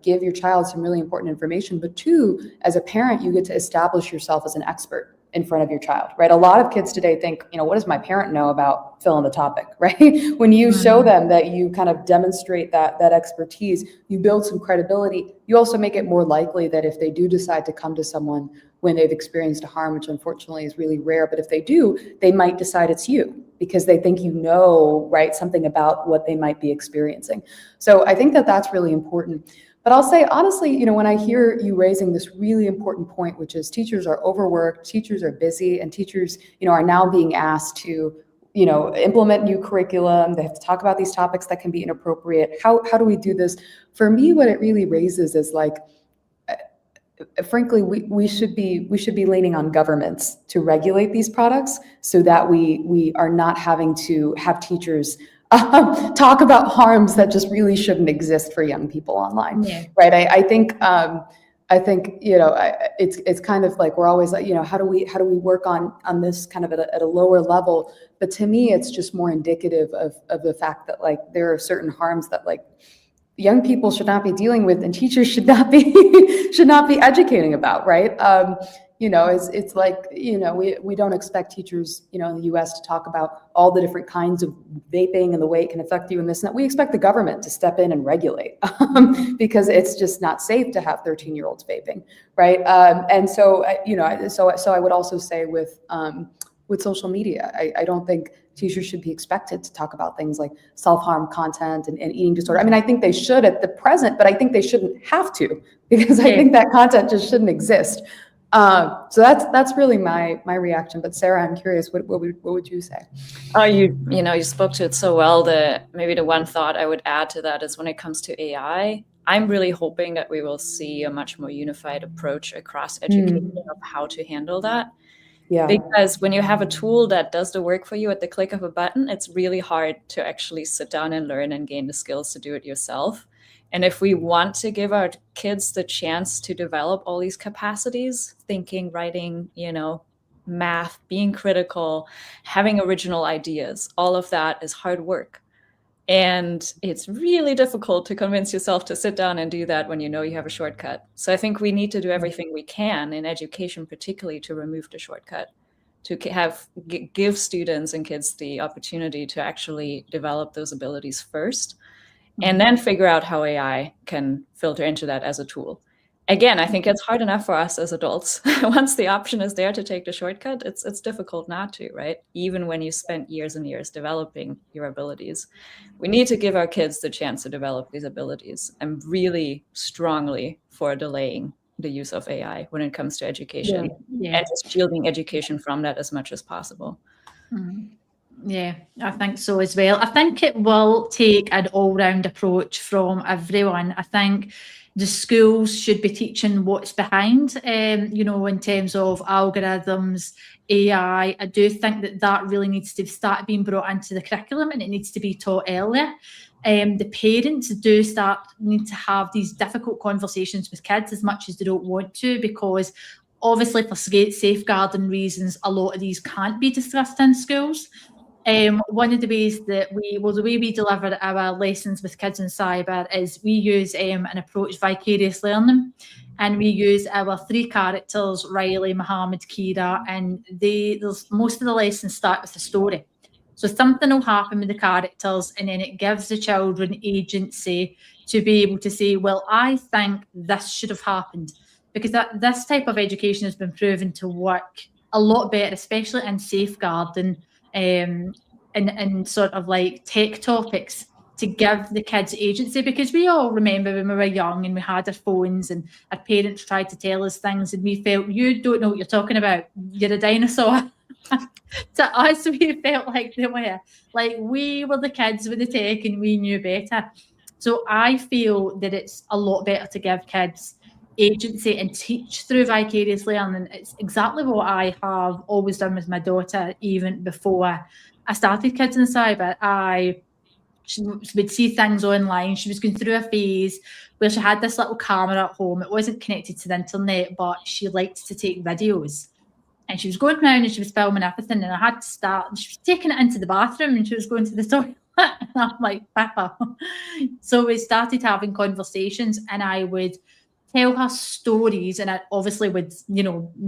give your child some really important information, but two, as a parent, you get to establish yourself as an expert in front of your child, right? A lot of kids today think, what does my parent know about fill in the topic, right? When you show them that you kind of demonstrate that expertise, you build some credibility. You also make it more likely that if they do decide to come to someone when they've experienced a harm, which unfortunately is really rare, but if they do, they might decide it's you because they think right, something about what they might be experiencing. So I think that that's really important. But I'll say, honestly, when I hear you raising this really important point, which is teachers are overworked, teachers are busy, and teachers, are now being asked to, implement new curriculum. They have to talk about these topics that can be inappropriate. How do we do this? For me, what it really raises is like, frankly, we should be leaning on governments to regulate these products so that we are not having to have teachers talk about harms that just really shouldn't exist for young people online, right? I think it's kind of like we're always like, how do we work on this kind of at a lower level? But to me, it's just more indicative of the fact that like there are certain harms that like young people should not be dealing with, and teachers should not be educating about, right? It's like, we don't expect teachers, in the US to talk about all the different kinds of vaping and the way it can affect you and this and that. We expect the government to step in and regulate because it's just not safe to have 13-year-olds vaping, right? And so, so I would also say with social media, I don't think teachers should be expected to talk about things like self-harm content and eating disorder. I think they should at the present, but I think they shouldn't have to, because I think that content just shouldn't exist. So that's really my reaction. But Sarah, I'm curious, what would you say? Oh, you spoke to it so well. Maybe the one thought I would add to that is when it comes to AI, I'm really hoping that we will see a much more unified approach across education of how to handle that. Yeah. Because when you have a tool that does the work for you at the click of a button, it's really hard to actually sit down and learn and gain the skills to do it yourself. And if we want to give our kids the chance to develop all these capacities, thinking, writing, math, being critical, having original ideas, all of that is hard work. And it's really difficult to convince yourself to sit down and do that when you know you have a shortcut. So I think we need to do everything we can in education, particularly to remove the shortcut, to give students and kids the opportunity to actually develop those abilities first, and then figure out how AI can filter into that as a tool. again, I think it's hard enough for us as adults. Once the option is there to take the shortcut, it's difficult not to, right? Even when you spent years and years developing your abilities. We need to give our kids the chance to develop these abilities. I'm really strongly for delaying the use of AI when it comes to education and just shielding education from that as much as possible. Yeah, I think so as well. I think it will take an all-round approach from everyone. I think the schools should be teaching what's behind, in terms of algorithms, AI. I do think that really needs to start being brought into the curriculum, and it needs to be taught earlier. The parents need to have these difficult conversations with kids as much as they don't want to, because obviously for safeguarding reasons, a lot of these can't be discussed in schools. One of the ways that the way we deliver our lessons with kids in cyber is we use an approach, vicarious learning, and we use our 3 characters, Riley, Mohammed, Kira, and most of the lessons start with a story. So something will happen with the characters, and then it gives the children agency to be able to say, well, I think this should have happened, because this type of education has been proven to work a lot better, especially in safeguarding and sort of like tech topics, to give the kids agency, because we all remember when we were young and we had our phones and our parents tried to tell us things and we felt, you don't know what you're talking about, you're a dinosaur. To us, we felt like they were. Like, we were the kids with the tech and we knew better. So I feel that it's a lot better to give kids agency and teach through vicarious learning. It's exactly what I have always done with my daughter. Even before I started Kids in Cyber, she would see things online. She was going through a phase where she had this little camera at home. It wasn't connected to the internet, but she liked to take videos. And she was going around and she was filming everything. And I had to start, and she was taking it into the bathroom and she was going to the toilet. And I'm like, Peppa. So we started having conversations, and I would tell her stories, and I obviously would,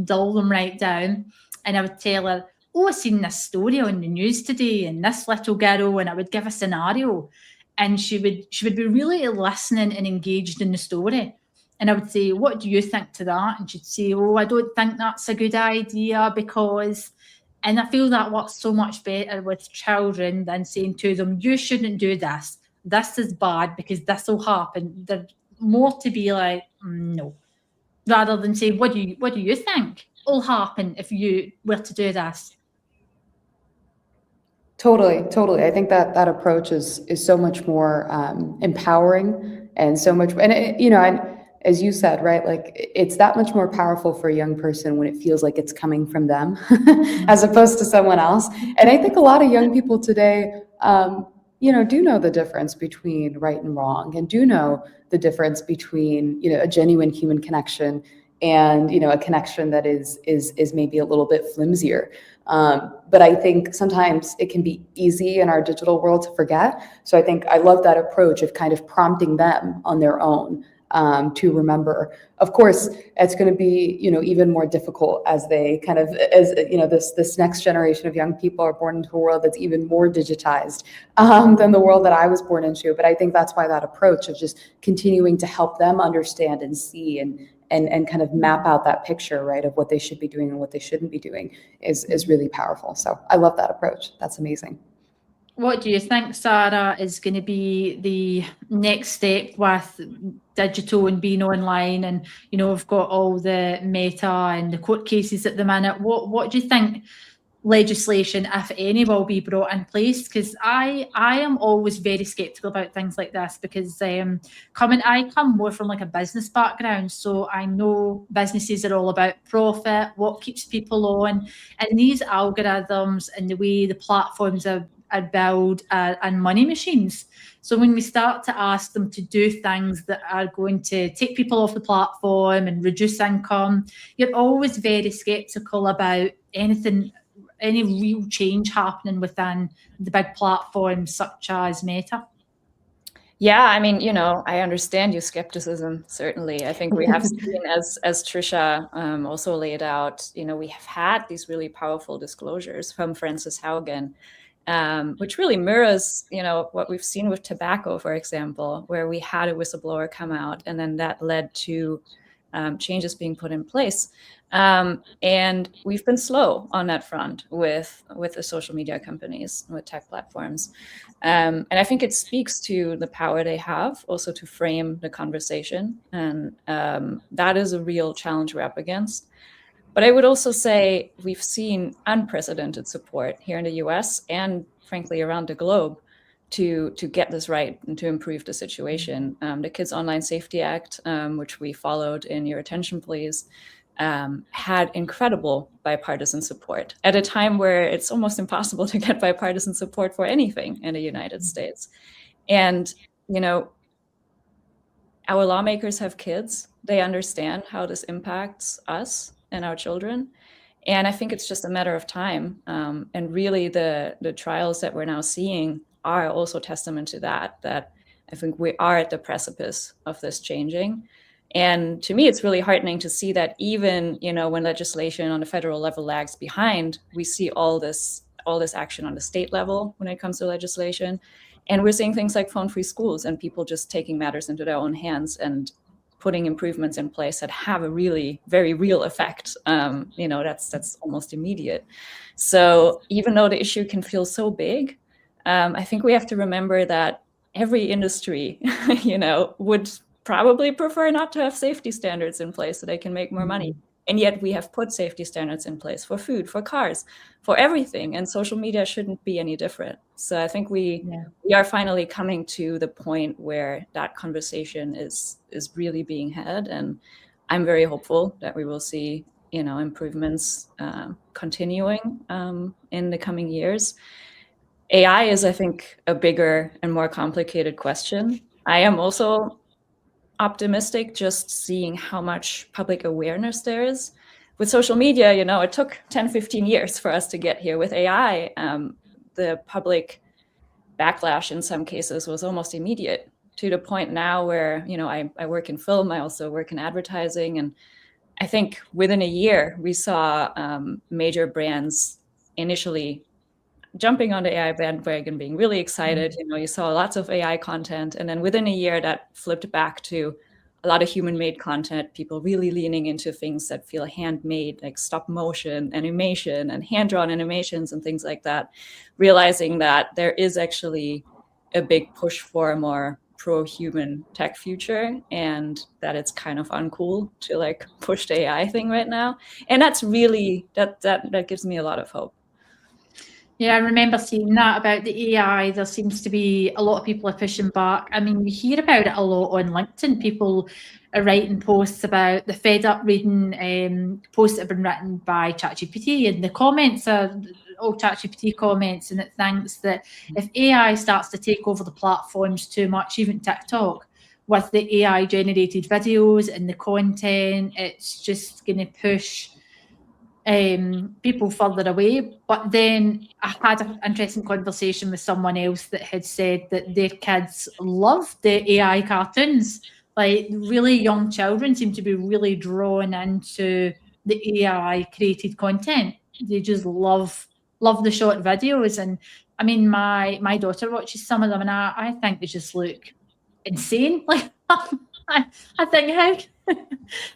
dull them right down. And I would tell her, oh, I seen this story on the news today, and this little girl, and I would give a scenario. And she would be really listening and engaged in the story. And I would say, what do you think to that? And she'd say, oh, I don't think that's a good idea because... And I feel that works so much better with children than saying to them, you shouldn't do this. This is bad because this will happen. They're more to be like, no, rather than say, what do you think will happen if you were to do this? Totally. I think that approach is so much more empowering, and so much, and as you said, right, like it's that much more powerful for a young person when it feels like it's coming from them as opposed to someone else. And I think a lot of young people today, do know the difference between right and wrong, and do know the difference between, a genuine human connection and, a connection that is maybe a little bit flimsier. But I think sometimes it can be easy in our digital world to forget. So I think I love that approach of kind of prompting them on their own to remember. Of course, it's going to be, even more difficult as they kind of, this next generation of young people are born into a world that's even more digitized than the world that I was born into. But I think that's why that approach of just continuing to help them understand and see and kind of map out that picture, right, of what they should be doing and what they shouldn't be doing is really powerful. So I love that approach. That's amazing. What do you think, Sarah, is going to be the next step with digital and being online? And, we've got all the meta and the court cases at the minute. What do you think legislation, if any, will be brought in place? Because I am always very skeptical about things like this, because I come more from like a business background, so I know businesses are all about profit, what keeps people on, and these algorithms and the way the platforms are built and money machines. So when we start to ask them to do things that are going to take people off the platform and reduce income, you're always very skeptical about any real change happening within the big platforms such as Meta. Yeah, I mean, I understand your skepticism, certainly. I think we have seen, as Trisha also laid out, we have had these really powerful disclosures from Frances Haugen, which really mirrors, what we've seen with tobacco, for example, where we had a whistleblower come out, and then that led to changes being put in place. And we've been slow on that front with the social media companies, with tech platforms. And I think it speaks to the power they have also to frame the conversation. And that is a real challenge we're up against. But I would also say we've seen unprecedented support here in the US and frankly around the globe to get this right and to improve the situation. The Kids Online Safety Act, which we followed in Your Attention Please, had incredible bipartisan support at a time where it's almost impossible to get bipartisan support for anything in the United States. And, you know, our lawmakers have kids. They understand how this impacts us and our children. And I think it's just a matter of time. And really the trials that we're now seeing are also testament to that I think we are at the precipice of this changing. And to me, it's really heartening to see that even, you know, when legislation on the federal level lags behind, we see all this action on the state level when it comes to legislation. And we're seeing things like phone-free schools and people just taking matters into their own hands and putting improvements in place that have a really very real effect. You know, that's almost immediate. So even though the issue can feel so big, I think we have to remember that every industry, you know, would probably prefer not to have safety standards in place so they can make more money. And yet we have put safety standards in place for food, for cars, for everything. And social media shouldn't be any different. So I think we are finally coming to the point where that conversation is really being had. And I'm very hopeful that we will see, you know, improvements continuing in the coming years. AI is, I think, a bigger and more complicated question. I am also optimistic just seeing how much public awareness there is. With social media, you know, it took 10, 15 years for us to get here. With AI, the public backlash in some cases was almost immediate, to the point now where, you know, I work in film, I also work in advertising. And I think within a year, we saw major brands initially jumping on the AI bandwagon, being really excited. You know, you saw lots of AI content. And then within a year, that flipped back to a lot of human-made content, people really leaning into things that feel handmade, like stop motion animation and hand-drawn animations and things like that, realizing that there is actually a big push for a more pro-human tech future and that it's kind of uncool to like push the AI thing right now. And that's really, that gives me a lot of hope. Yeah, I remember seeing that about the AI. There seems to be a lot of people are pushing back. I mean, we hear about it a lot on LinkedIn. People are writing posts about the fed up reading posts that have been written by ChatGPT, and the comments are all ChatGPT comments, and it thinks that if AI starts to take over the platforms too much, even TikTok, with the AI generated videos and the content, it's just going to push people further away. But then I had an interesting conversation with someone else that had said that their kids love the AI cartoons. Like really young children seem to be really drawn into the AI created content. They just love the short videos. And I mean, my daughter watches some of them and I think they just look insane. Like I think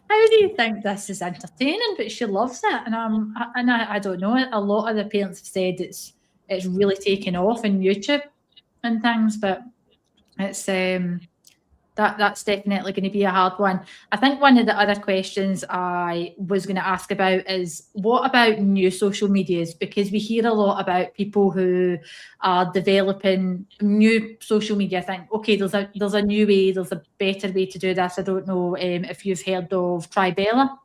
how do you think this is entertaining? But she loves it, and I don't know. A lot of the parents have said it's really taken off on YouTube and things, but it's that's definitely going to be a hard one. I think one of the other questions I was going to ask about is what about new social medias? Because we hear a lot about people who are developing new social media. I think, okay, there's a new way, there's a better way to do this. I don't know if you've heard of Tribella.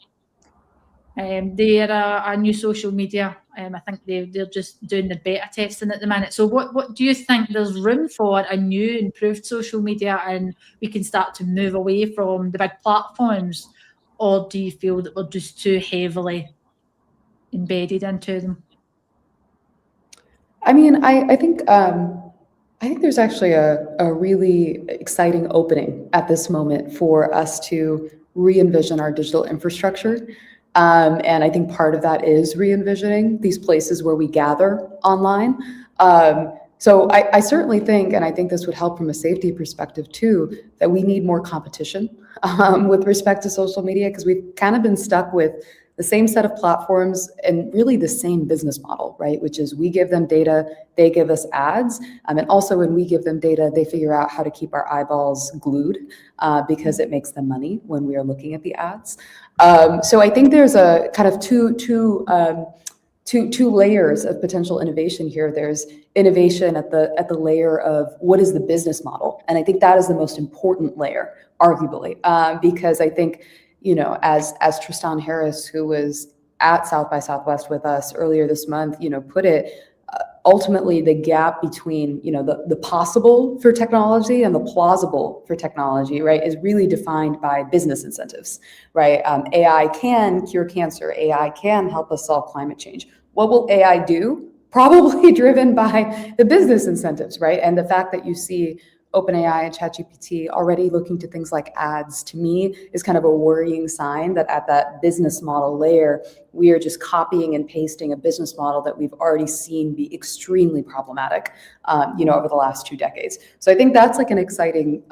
They're a new social media. I think they're just doing the beta testing at the minute. So what do you think? There's room for a new improved social media and we can start to move away from the big platforms? Or do you feel that we're just too heavily embedded into them? I mean, I think there's actually a really exciting opening at this moment for us to re-envision our digital infrastructure. And I think part of that is re-envisioning these places where we gather online. So I certainly think, and I think this would help from a safety perspective too, that we need more competition with respect to social media, because we've kind of been stuck with the same set of platforms and really the same business model, right? Which is we give them data, they give us ads. And also when we give them data, they figure out how to keep our eyeballs glued because it makes them money when we are looking at the ads. So I think there's a kind of two layers of potential innovation here. There's innovation at the layer of what is the business model, and I think that is the most important layer, arguably, because I think, you know, as Tristan Harris, who was at South by Southwest with us earlier this month, you know, put it, ultimately the gap between, you know, the possible for technology and the plausible for technology, right, is really defined by business incentives, right? AI can cure cancer. AI can help us solve climate change. What will AI do? Probably driven by the business incentives, right? And the fact that you see OpenAI and ChatGPT already looking to things like ads, to me, is kind of a worrying sign that at that business model layer, we are just copying and pasting a business model that we've already seen be extremely problematic, you know, over the last 2 decades. So I think that's like an exciting,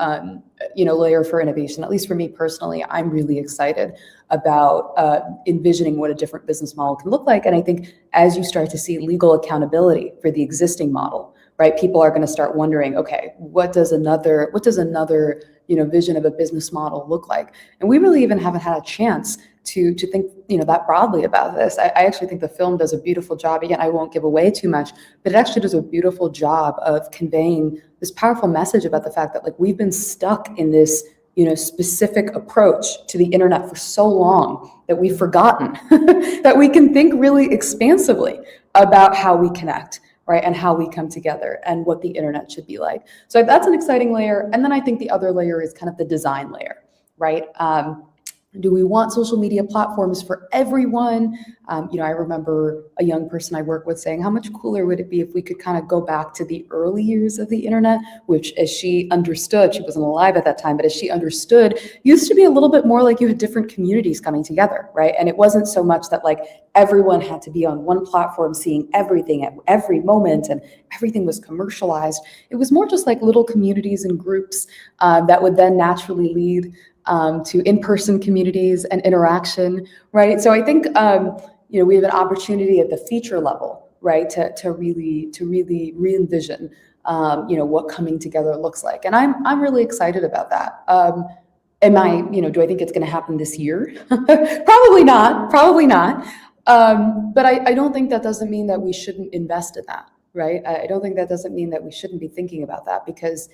you know, layer for innovation. At least for me personally, I'm really excited about envisioning what a different business model can look like. And I think as you start to see legal accountability for the existing model, right, people are going to start wondering, okay, what does another, you know, vision of a business model look like? And we really even haven't had a chance to think, you know, that broadly about this. I actually think the film does a beautiful job. Again, I won't give away too much, but it actually does a beautiful job of conveying this powerful message about the fact that, like, we've been stuck in this, you know, specific approach to the internet for so long that we've forgotten that we can think really expansively about how we connect, right, and how we come together and what the internet should be like. So that's an exciting layer. And then I think the other layer is kind of the design layer, right? Do we want social media platforms for everyone? You know, I remember a young person I work with saying, how much cooler would it be if we could kind of go back to the early years of the internet, which, as she understood, she wasn't alive at that time, but as she understood, used to be a little bit more like you had different communities coming together, right? And it wasn't so much that like everyone had to be on one platform seeing everything at every moment and everything was commercialized. It was more just like little communities and groups that would then naturally lead to in-person communities and interaction, right? So I think, you know, we have an opportunity at the feature level, right, to really re-envision, you know, what coming together looks like. And I'm really excited about that. You know, do I think it's going to happen this year? Probably not. But I don't think that doesn't mean that we shouldn't invest in that, right? I don't think that doesn't mean that we shouldn't be thinking about that, because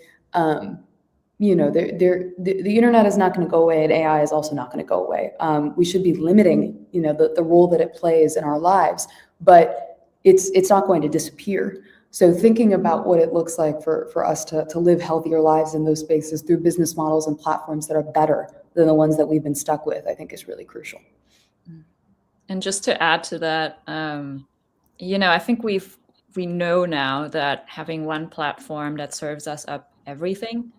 you know, the internet is not going to go away, and AI is also not going to go away. We should be limiting, you know, the role that it plays in our lives, but it's not going to disappear. So thinking about what it looks like for us to live healthier lives in those spaces through business models and platforms that are better than the ones that we've been stuck with, I think is really crucial. And just to add to that, you know, I think we know now that having one platform that serves us up everything,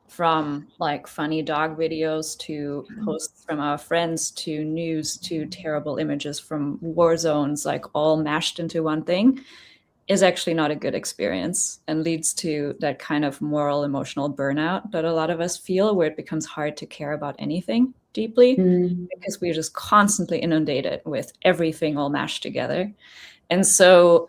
from like funny dog videos to posts from our friends to news to terrible images from war zones, like all mashed into one thing, is actually not a good experience and leads to that kind of moral, emotional burnout that a lot of us feel, where it becomes hard to care about anything deeply because we're just constantly inundated with everything all mashed together. And so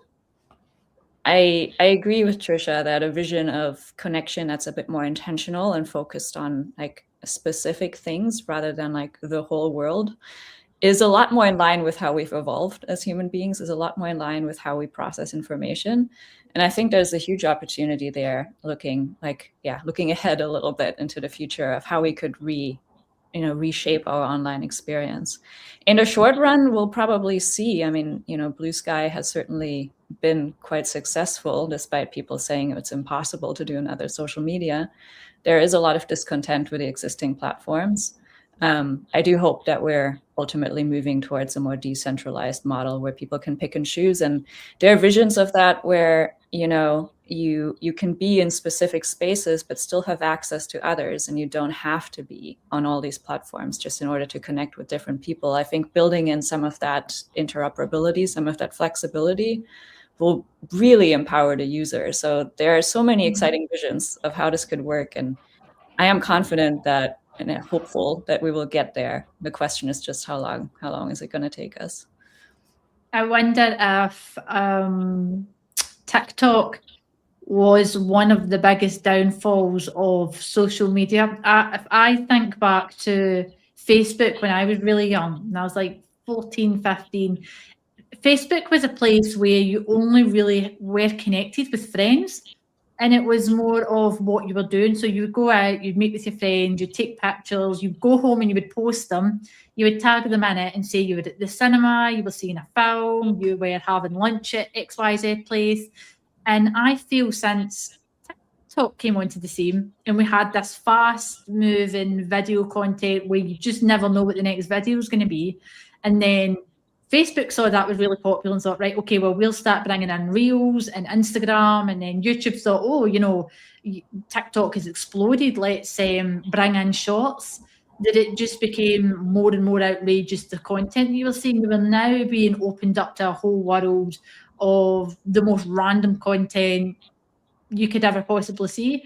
I agree with Trisha that a vision of connection that's a bit more intentional and focused on like specific things rather than like the whole world is a lot more in line with how we've evolved as human beings, is a lot more in line with how we process information. And I think there's a huge opportunity there, looking ahead a little bit into the future of how we could reshape our online experience. In the short run, we'll probably see, I mean, you know, Blue Sky has certainly been quite successful, despite people saying it's impossible to do another social media. There is a lot of discontent with the existing platforms. I do hope that we're ultimately moving towards a more decentralized model where people can pick and choose. And there are visions of that where, you know, you can be in specific spaces but still have access to others, and you don't have to be on all these platforms just in order to connect with different people. I think building in some of that interoperability, some of that flexibility will really empower the user. So there are so many exciting visions of how this could work, and I am confident that and hopeful that we will get there. The question is just how long is it going to take us? I wonder if TikTok was one of the biggest downfalls of social media. If I think back to Facebook when I was really young, and I was like 14, 15, Facebook was a place where you only really were connected with friends. And it was more of what you were doing. So you would go out, you'd meet with your friends, you'd take pictures, you'd go home and you would post them. You would tag them in it and say you were at the cinema, you were seeing a film, you were having lunch at XYZ place. And I feel since TikTok came onto the scene and we had this fast moving video content where you just never know what the next video is going to be. And then Facebook saw that was really popular and thought, right, okay, well, we'll start bringing in Reels and Instagram. And then YouTube thought, oh, you know, TikTok has exploded. Let's bring in Shorts. That it just became more and more outrageous, the content you were seeing. You were now being opened up to a whole world of the most random content you could ever possibly see.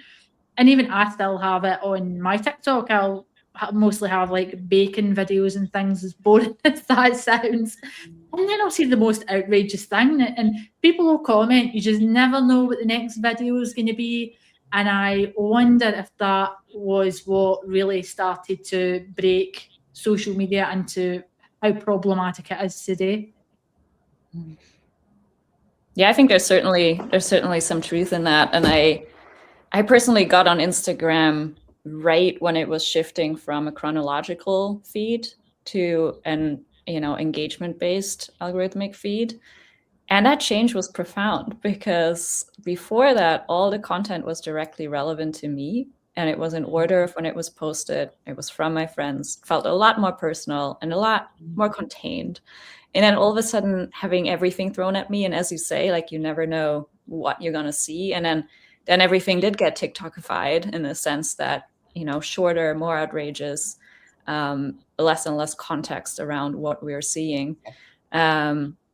And even I still have it on my TikTok. I'll mostly have like bacon videos and things, as boring as that sounds. And then I'll see the most outrageous thing, and people will comment. You just never know what the next video is going to be. And I wonder if that was what really started to break social media into how problematic it is today. Yeah, I think there's certainly some truth in that. And I personally got on Instagram right when it was shifting from a chronological feed to an engagement-based algorithmic feed. And that change was profound, because before that, all the content was directly relevant to me, and it was in order of when it was posted. It was from my friends, felt a lot more personal and a lot more contained. And then all of a sudden having everything thrown at me, and as you say, like, you never know what you're gonna see. And then everything did get TikTokified in the sense that, shorter, more outrageous, less and less context around what we're seeing.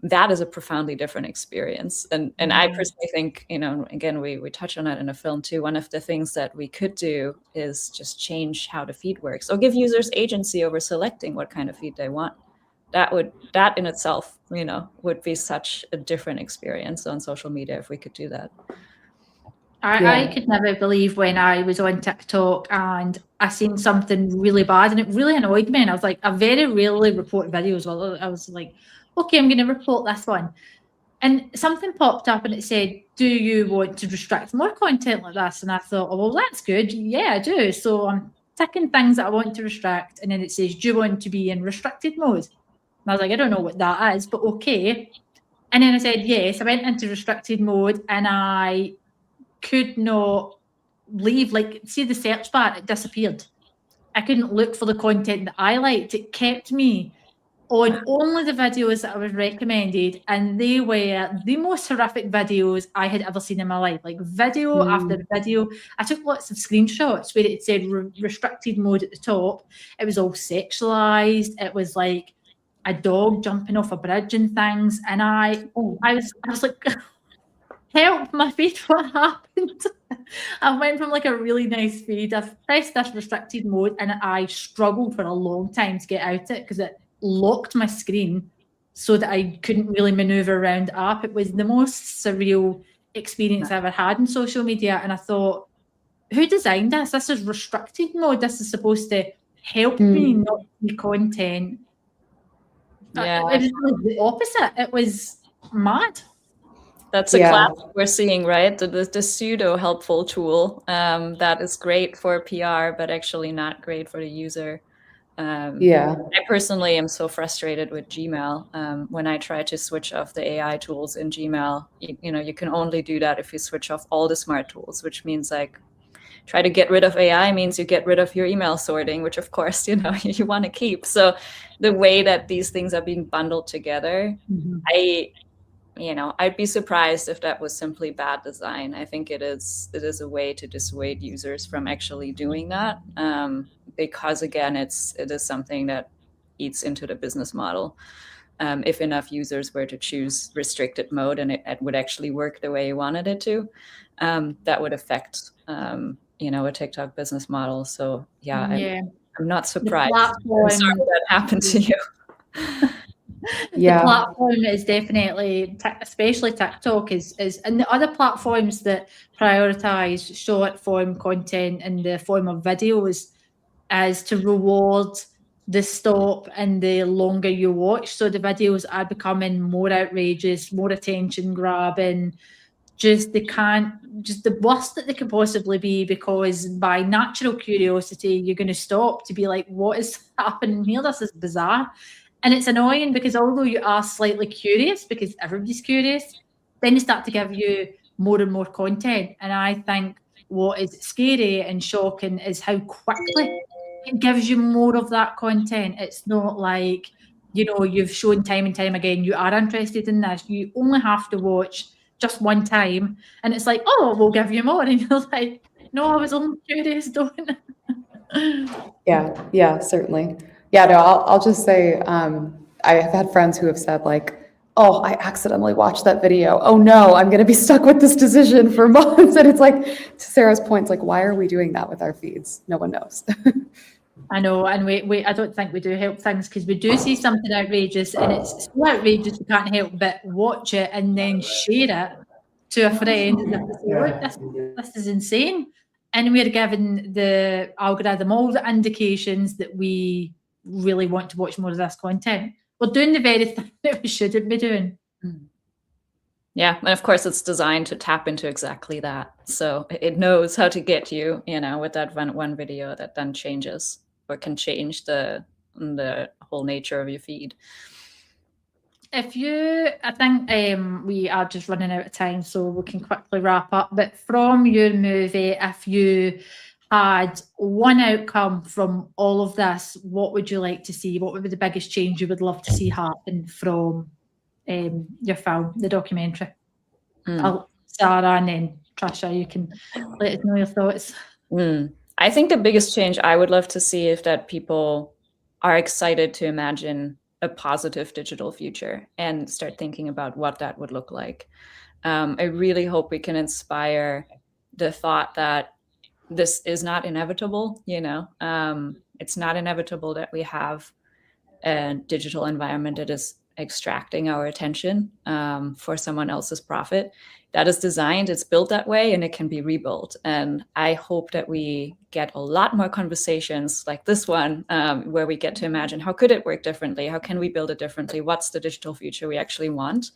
That is a profoundly different experience. And I personally think, again, we touch on it in a film too. One of the things that we could do is just change how the feed works, or give users agency over selecting what kind of feed they want. That in itself, would be such a different experience on social media if we could do that. I could never believe when I was on TikTok and I seen something really bad and it really annoyed me. And I was like, I very rarely report videos. Well, I was like, okay, I'm going to report this one. And something popped up and it said, do you want to restrict more content like this? And I thought, oh, well, that's good. Yeah, I do. So I'm ticking things that I want to restrict. And then it says, do you want to be in restricted mode? And I was like, I don't know what that is, but okay. And then I said, yes. I went into restricted mode and I could not leave. Like, see the search bar, it disappeared. I couldn't look for the content that I liked. It kept me on only the videos that I was recommended, and they were the most horrific videos I had ever seen in my life. Like, video after video. I took lots of screenshots where it said restricted mode at the top. It was all sexualized. It was like a dog jumping off a bridge and things. And I was like, help, my feed, what happened? I went from like a really nice feed. I've pressed this restricted mode and I struggled for a long time to get out it because it locked my screen so that I couldn't really maneuver around the app. It was the most surreal experience I ever had in social media. And I thought, who designed this? This is restricted mode. This is supposed to help me not see content. Yeah. It was the opposite. It was mad. That's a classic we're seeing, right? The pseudo helpful tool that is great for PR, but actually not great for the user. I personally am so frustrated with Gmail. When I try to switch off the AI tools in Gmail, you can only do that if you switch off all the smart tools, which means like try to get rid of AI means you get rid of your email sorting, which of course, you want to keep. So the way that these things are being bundled together, I'd be surprised if that was simply bad design. I think it is a way to dissuade users from actually doing that, because again, it is something that eats into the business model. if enough users were to choose restricted mode and it would actually work the way you wanted it to, that would affect, a TikTok business model. So yeah, I'm not surprised. I'm sorry that happened to you. The platform is definitely, especially TikTok, is and the other platforms that prioritize short form content in the form of videos as to reward the stop and the longer you watch. So the videos are becoming more outrageous, more attention grabbing. Just the worst that they could possibly be, because by natural curiosity, you're going to stop to be like, what is happening here? This is bizarre. And it's annoying because although you are slightly curious, because everybody's curious, then they start to give you more and more content. And I think what is scary and shocking is how quickly it gives you more of that content. It's not like, you've shown time and time again, you are interested in this. You only have to watch just one time. And it's like, oh, we'll give you more. And you're like, no, I was only curious, don't. Yeah, certainly. Yeah, no, I'll just say, I have had friends who have said like, oh, I accidentally watched that video. Oh no, I'm going to be stuck with this decision for months. And it's like, to Sarah's point, it's like, why are we doing that with our feeds? No one knows. I know, and I don't think we do help things, because we do see something outrageous, and it's so outrageous we can't help but watch it and then share it to a friend and say, look, this is insane. And we're giving the algorithm all the indications that we really want to watch more of this content. We're doing the very thing that we shouldn't be doing. Yeah, and of course it's designed to tap into exactly that. So it knows how to get you, with that one video that then changes or can change the whole nature of your feed. I think we are just running out of time, so we can quickly wrap up. But from your movie, if you had one outcome from all of this, what would you like to see? What would be the biggest change you would love to see happen from your film, the documentary? Sara, and then Trisha, you can let us know your thoughts. I think the biggest change I would love to see is that people are excited to imagine a positive digital future and start thinking about what that would look like. I really hope we can inspire the thought that this is not inevitable. It's not inevitable that we have a digital environment that is extracting our attention for someone else's profit. That is designed, it's built that way, and it can be rebuilt. And I hope that we get a lot more conversations like this one, where we get to imagine, how could it work differently? How can we build it differently? What's the digital future we actually want?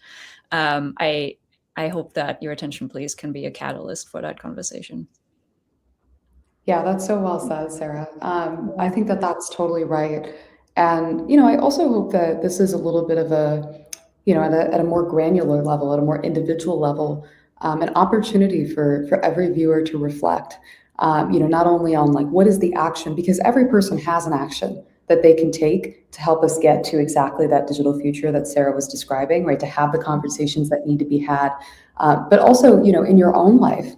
I hope that Your Attention Please can be a catalyst for that conversation. Yeah, that's so well said, Sarah. I think that that's totally right. And, I also hope that this is a little bit of a, at a more granular level, at a more individual level, an opportunity for every viewer to reflect, not only on like, what is the action, because every person has an action that they can take to help us get to exactly that digital future that Sarah was describing, right? To have the conversations that need to be had, but also, in your own life,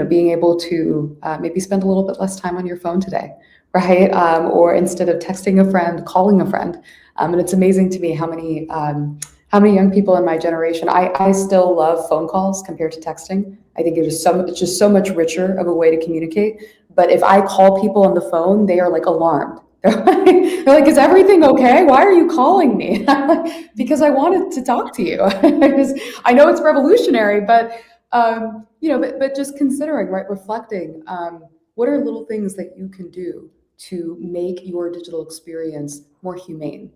being able to maybe spend a little bit less time on your phone today, right? Or instead of texting a friend, calling a friend. And it's amazing to me how many young people in my generation, I still love phone calls compared to texting. I think it's just so much richer of a way to communicate. But if I call people on the phone, they are like alarmed. They're like, is everything okay? Why are you calling me? Because I wanted to talk to you. I know it's revolutionary, but but just considering, right, reflecting, what are little things that you can do to make your digital experience more humane,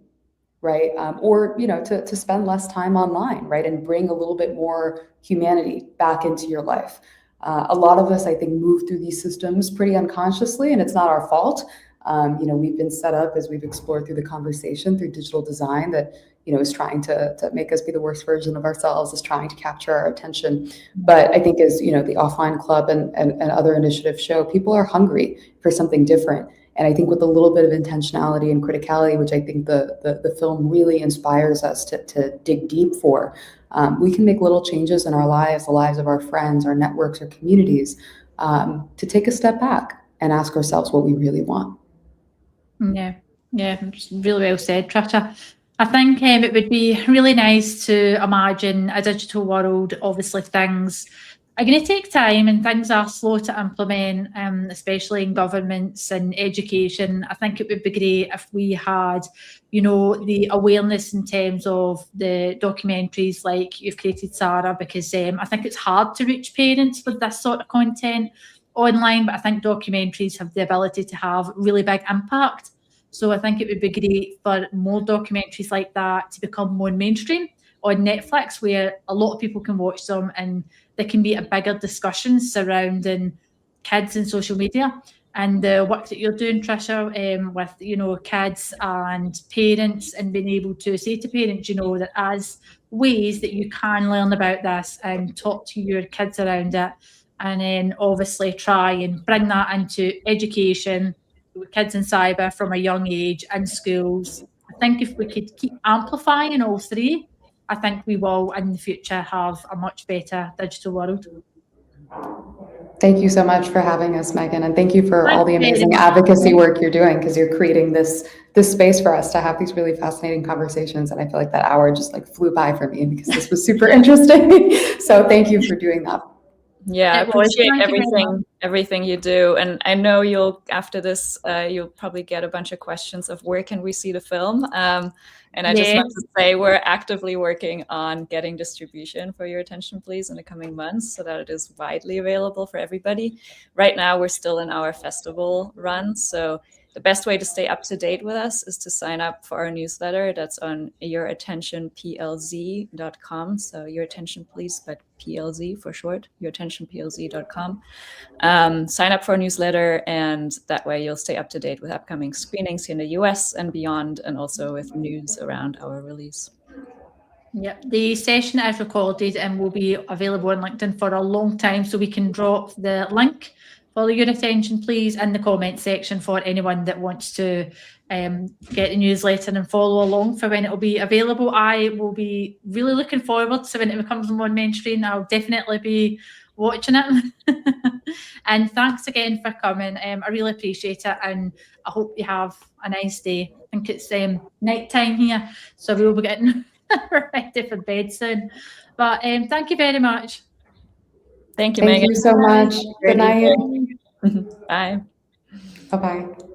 right? Or, to spend less time online, right? And bring a little bit more humanity back into your life. A lot of us, I think, move through these systems pretty unconsciously, and it's not our fault. We've been set up, as we've explored through the conversation, through digital design that, is trying to make us be the worst version of ourselves, is trying to capture our attention. But I think as, the Offline Club and other initiatives show, people are hungry for something different. And I think with a little bit of intentionality and criticality, which I think the film really inspires us to dig deep for, we can make little changes in our lives, the lives of our friends, our networks, our communities, to take a step back and ask ourselves what we really want. Yeah, just really well said, Trisha. I think it would be really nice to imagine a digital world. Obviously, things are going to take time and things are slow to implement, especially in governments and education. I think it would be great if we had, the awareness in terms of the documentaries like you've created, Sarah, because I think it's hard to reach parents with this sort of content online, but I think documentaries have the ability to have really big impact. So I think it would be great for more documentaries like that to become more mainstream on Netflix, where a lot of people can watch them and there can be a bigger discussion surrounding kids and social media. And the work that you're doing, Trisha, with kids and parents, and being able to say to parents, that as ways that you can learn about this and talk to your kids around it, and then obviously try and bring that into education with kids in cyber from a young age in schools. I think if we could keep amplifying all three, I think we will in the future have a much better digital world. Thank you so much for having us, Megan, and thank you for all the amazing advocacy work you're doing, because you're creating this space for us to have these really fascinating conversations. And I feel like that hour just flew by for me because this was super interesting. So thank you for doing that. Yeah, I appreciate everything you do. And I know after this, you'll probably get a bunch of questions of where can we see the film? And I just want to say we're actively working on getting distribution for Your Attention Please in the coming months so that it is widely available for everybody. Right now, we're still in our festival run. So the best way to stay up to date with us is to sign up for our newsletter. That's on yourattentionplz.com. So Your Attention Please, but PLZ for short, yourattentionplz.com. Sign up for our newsletter, and that way you'll stay up to date with upcoming screenings here in the US and beyond, and also with news around our release. Yep, the session is recorded and will be available on LinkedIn for a long time, so we can drop the link for Your Attention Please in the comment section for anyone that wants to get the newsletter and follow along for when it will be available. I will be really looking forward to when it becomes more mainstream. I'll definitely be watching it. And thanks again for coming. I really appreciate it, and I hope you have a nice day. I think it's night time here, so we'll be getting ready for bed soon. But thank you very much. Thank you, Megan. Thank you so much. Good night. Bye. Bye-bye.